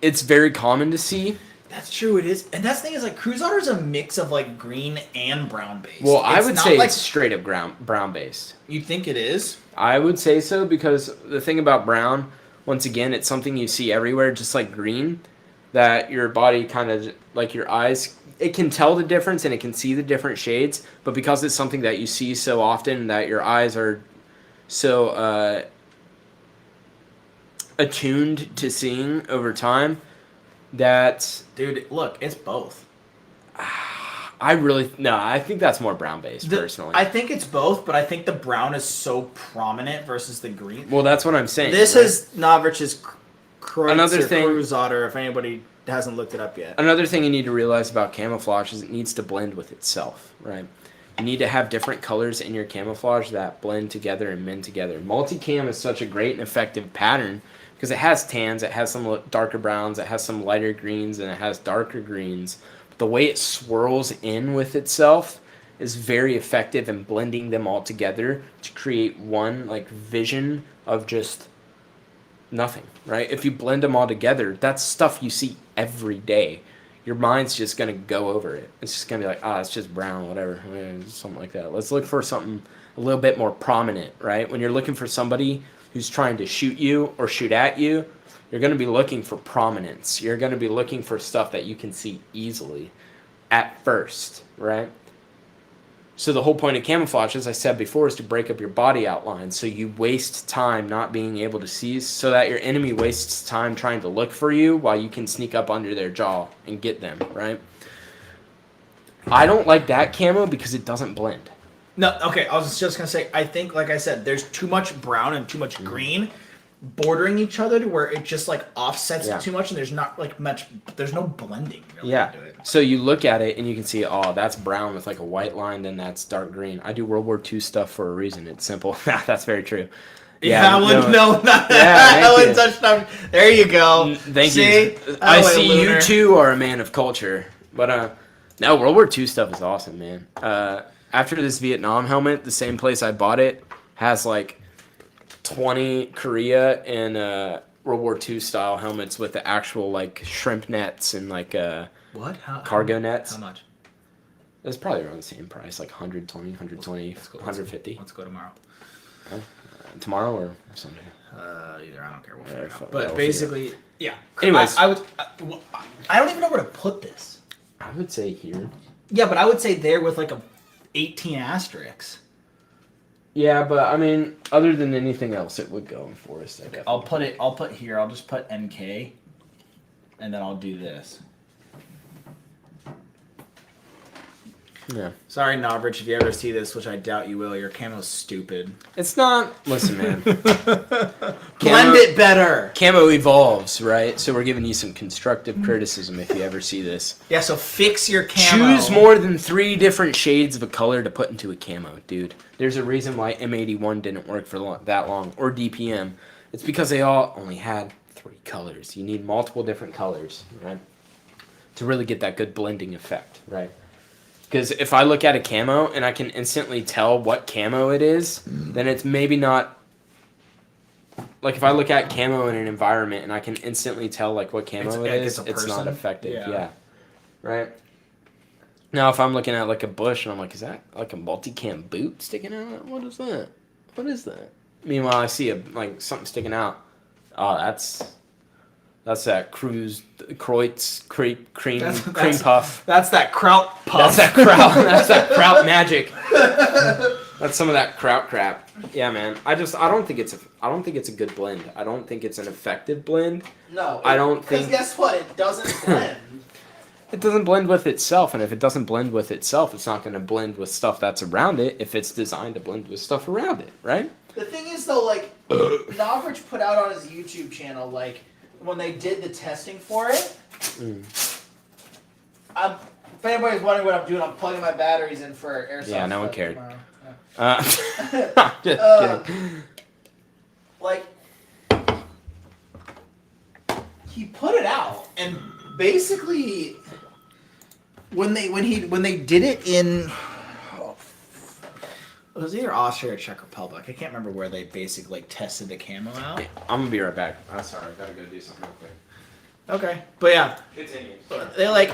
it's very common to see. That's true, it is. And that's the thing is, like, Cruise Otter is a mix of, like, green and brown-based. Well, I would say it's straight up brown-based. You think it is? I would say so because the thing about brown, once again, it's something you see everywhere, just like green, that your body kind of, like your eyes... It can tell the difference and it can see the different shades, but because it's something that you see so often that your eyes are so attuned to seeing over time that... Dude, look, it's both. I think that's more brown-based, personally. I think it's both, but I think the brown is so prominent versus the green. Well, that's what I'm saying. This is Novrich's Cruise Otter, if anybody... hasn't looked it up yet. Another thing you need to realize about camouflage is it needs to blend with itself, right? You need to have different colors in your camouflage that blend together and mend together. Multicam is such a great and effective pattern because it has tans, it has some darker browns, it has some lighter greens, and it has darker greens. But the way it swirls in with itself is very effective in blending them all together to create one like vision of just nothing, right? If you blend them all together, that's stuff you see every day. your mind's just going to go over it. It's just going to be like, it's just brown, whatever, something like that. Let's look for something a little bit more prominent, right? When you're looking for somebody who's trying to shoot you or shoot at you, you're going to be looking for prominence. You're going to be looking for stuff that you can see easily at first, right? So the whole point of camouflage, as I said before, is to break up your body outline. So you waste time not being able to see, so that your enemy wastes time trying to look for you while you can sneak up under their jaw and get them, right? I don't like that camo because it doesn't blend. No, okay, I was just going to say, I think, like I said, there's too much brown and too much green bordering each other to where it just, like, offsets it too much, and there's not, like, much, there's no blending, really, into it. So you look at it, and you can see, that's brown with, like, a white line, then that's dark green. I do World War II stuff for a reason. It's simple. That's very true. I wouldn't touch that. There you go. Thank you. I see you, too, are a man of culture. But, no, World War II stuff is awesome, man. After this Vietnam helmet, the same place I bought it has, like, 20 Korea and World War II style helmets with the actual like shrimp nets and like cargo nets. How much? It's probably around the same price, like 120, 150. Let's go tomorrow. Tomorrow or Sunday? Either. I don't care. We'll figure it out. But basically, Anyways, I don't even know where to put this. I would say here. Yeah, but I would say there with like a 18 asterisks. Yeah, but I mean, other than anything else, it would go in forest. I'll put here. I'll just put NK, and then I'll do this. Yeah. Sorry, Nobrich, if you ever see this, which I doubt you will. Your camo's stupid. It's not. Listen, man. Blend it better. Camo evolves, right? So we're giving you some constructive criticism if you ever see this. Yeah, so fix your camo. Choose more than 3 different shades of a color to put into a camo, dude. There's a reason why M81 didn't work for that long, or DPM. It's because they all only had 3 colors. You need multiple different colors, right? To really get that good blending effect, right? Because if I look at a camo and I can instantly tell what camo it is, then it's maybe not... Like, if I look at camo in an environment and I can instantly tell, like, what camo it is, it's not effective. Yeah. Right? Now, if I'm looking at, like, a bush and I'm like, is that, like, a multicam boot sticking out? What is that? What is that? Meanwhile, I see, something sticking out. Oh, that's that Kreutz cream puff. That's that kraut puff. That's that kraut magic. That's some of that kraut crap. Yeah, man. I don't think it's a good blend. I don't think it's an effective blend. No. Because guess what? It doesn't blend. It doesn't blend with itself, and if it doesn't blend with itself, it's not going to blend with stuff that's around it if it's designed to blend with stuff around it, right? The thing is, though, like, Novrich put out on his YouTube channel, like, when they did the testing for it, if anybody's wondering what I'm doing, I'm plugging my batteries in for Airsoft. Yeah, no one cared. Just kidding. Like, he put it out, and basically, when they did it in, it was either Austria or Czech Republic. I can't remember where they basically tested the camo out. I'm gonna be right back. I'm sorry, I gotta go do something real quick. Okay, but yeah, Continue. they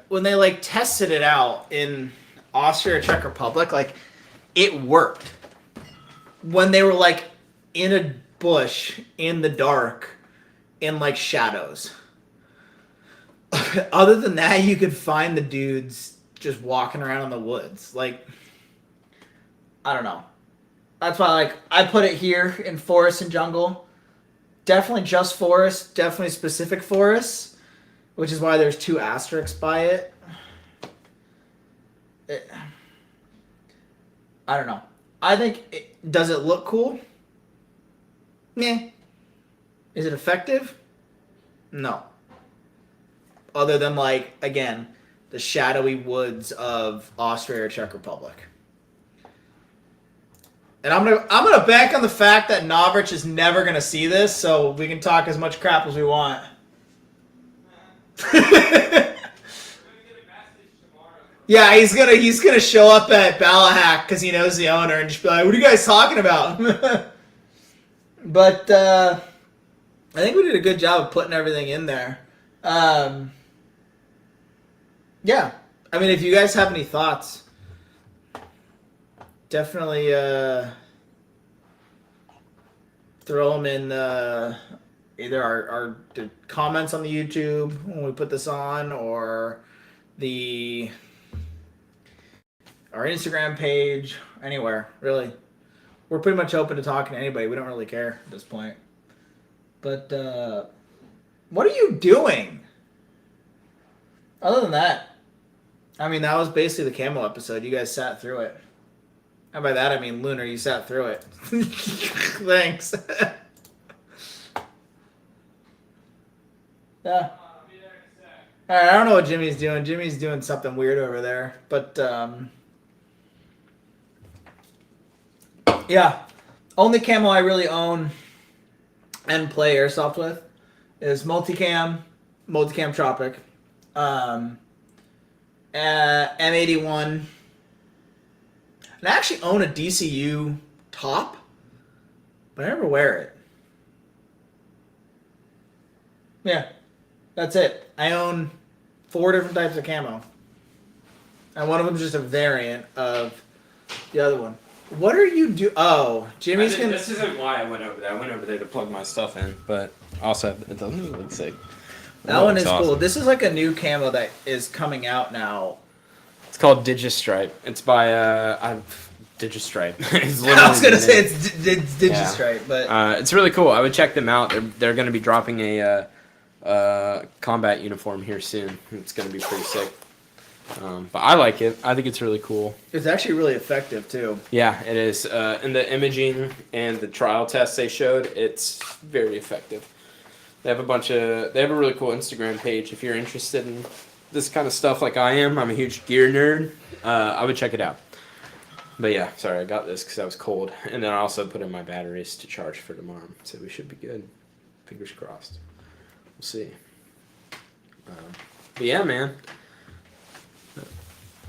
when they tested it out in Austria or Czech Republic, like it worked. When they were like in a bush in the dark, in like shadows. Other than that, you could find the dudes just walking around in the woods, like. I don't know. That's why, like, I put it here in forest and jungle. Definitely just forest. Definitely specific forests. Which is why there's 2 asterisks by it. I don't know. I think, does it look cool? Meh. Is it effective? No. Other than, like, again, the shadowy woods of Austria or Czech Republic. And I'm gonna bank on the fact that Novrich is never gonna see this, so we can talk as much crap as we want. Yeah, he's gonna show up at Ballahack because he knows the owner and just be like, "What are you guys talking about?" But I think we did a good job of putting everything in there. Yeah. I mean, if you guys have any thoughts, definitely throw them in either our the comments on the YouTube when we put this on, or our Instagram page, anywhere, really. We're pretty much open to talking to anybody. We don't really care at this point. But what are you doing? Other than that, I mean, that was basically the Camo episode. You guys sat through it. And by that, I mean, Lunar, you sat through it. Thanks. Yeah. All right, I don't know what Jimmy's doing. Jimmy's doing something weird over there. But, yeah. Only Camo I really own and play Airsoft with is Multicam Tropic, M81. And I actually own a DCU top, but I never wear it. Yeah, that's it. I own 4 different types of camo. And one of them is just a variant of the other one. What are you do? Oh, Jimmy's gonna. This isn't why I went over there. I went over there to plug my stuff in, but also it doesn't even look sick. That one is awesome. Cool. This is like a new camo that is coming out now. It's called Digistripe. It's by Digistripe. It's I was gonna say it's Digistripe, but it's really cool. I would check them out. They're gonna be dropping a combat uniform here soon. It's gonna be pretty sick. But I like it. I think it's really cool. It's actually really effective too. Yeah, it is. In the imaging and the trial tests they showed, it's very effective. They have a really cool Instagram page. If you're interested in this kind of stuff like I am, I'm a huge gear nerd. I would check it out. But yeah, sorry, I got this because I was cold. And then I also put in my batteries to charge for tomorrow. So we should be good. Fingers crossed. We'll see. But yeah, man.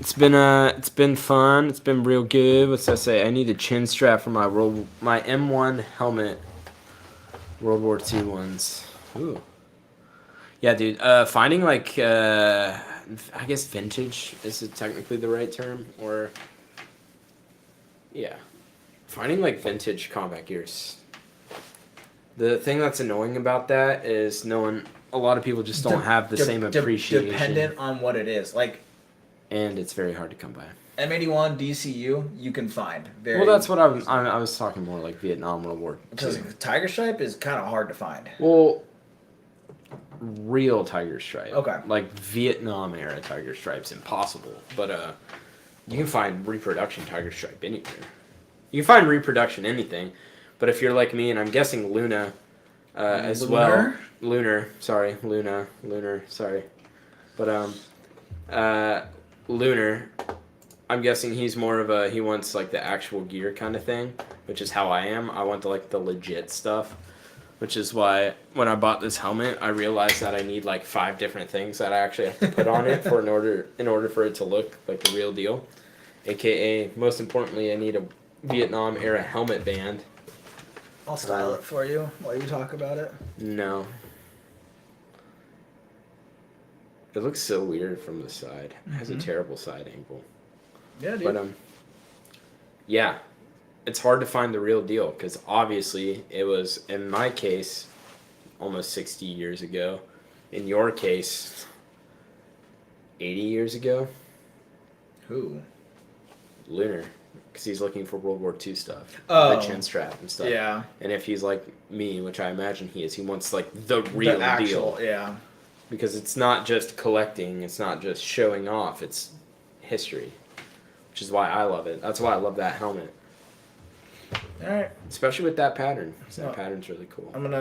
It's been fun. It's been real good. What's that say? I need a chin strap for my M1 helmet. World War II ones. Ooh. Yeah, dude. Finding like I guess vintage is technically the right term, or yeah, finding like vintage combat gears. The thing that's annoying about that is a lot of people just don't have the same appreciation. Dependent on what it is, like. And it's very hard to come by. M81 DCU you can find. Well, that's what I was talking more like Vietnam World War II. Because Tiger Stripe is kind of hard to find. Well, real Tiger Stripe. Okay. Like Vietnam era Tiger Stripe's impossible, but you can find reproduction Tiger Stripe anywhere. You can find reproduction anything, but if you're like me, and I'm guessing Luna as well. Lunar, sorry, but Lunar, I'm guessing he's more of he wants like the actual gear kind of thing, which is how I am. I want the legit stuff, which is why when I bought this helmet, I realized that I need like 5 different things that I actually have to put on it in order for it to look like the real deal. AKA, most importantly, I need a Vietnam era helmet band. I'll style it for you while you talk about it. No. It looks so weird from the side. It has a terrible side angle. Yeah, dude. But yeah, it's hard to find the real deal because obviously it was, in my case, almost 60 years ago. In your case, 80 years ago. Who? Lunar, because he's looking for World War II stuff. Oh. The chin strap and stuff. Yeah. And if he's like me, which I imagine he is, he wants like the real deal. Yeah. Because it's not just collecting, it's not just showing off, it's history. Which is why I love it. That's why I love that helmet. All right. Especially with that pattern. That pattern's really cool. I'm going to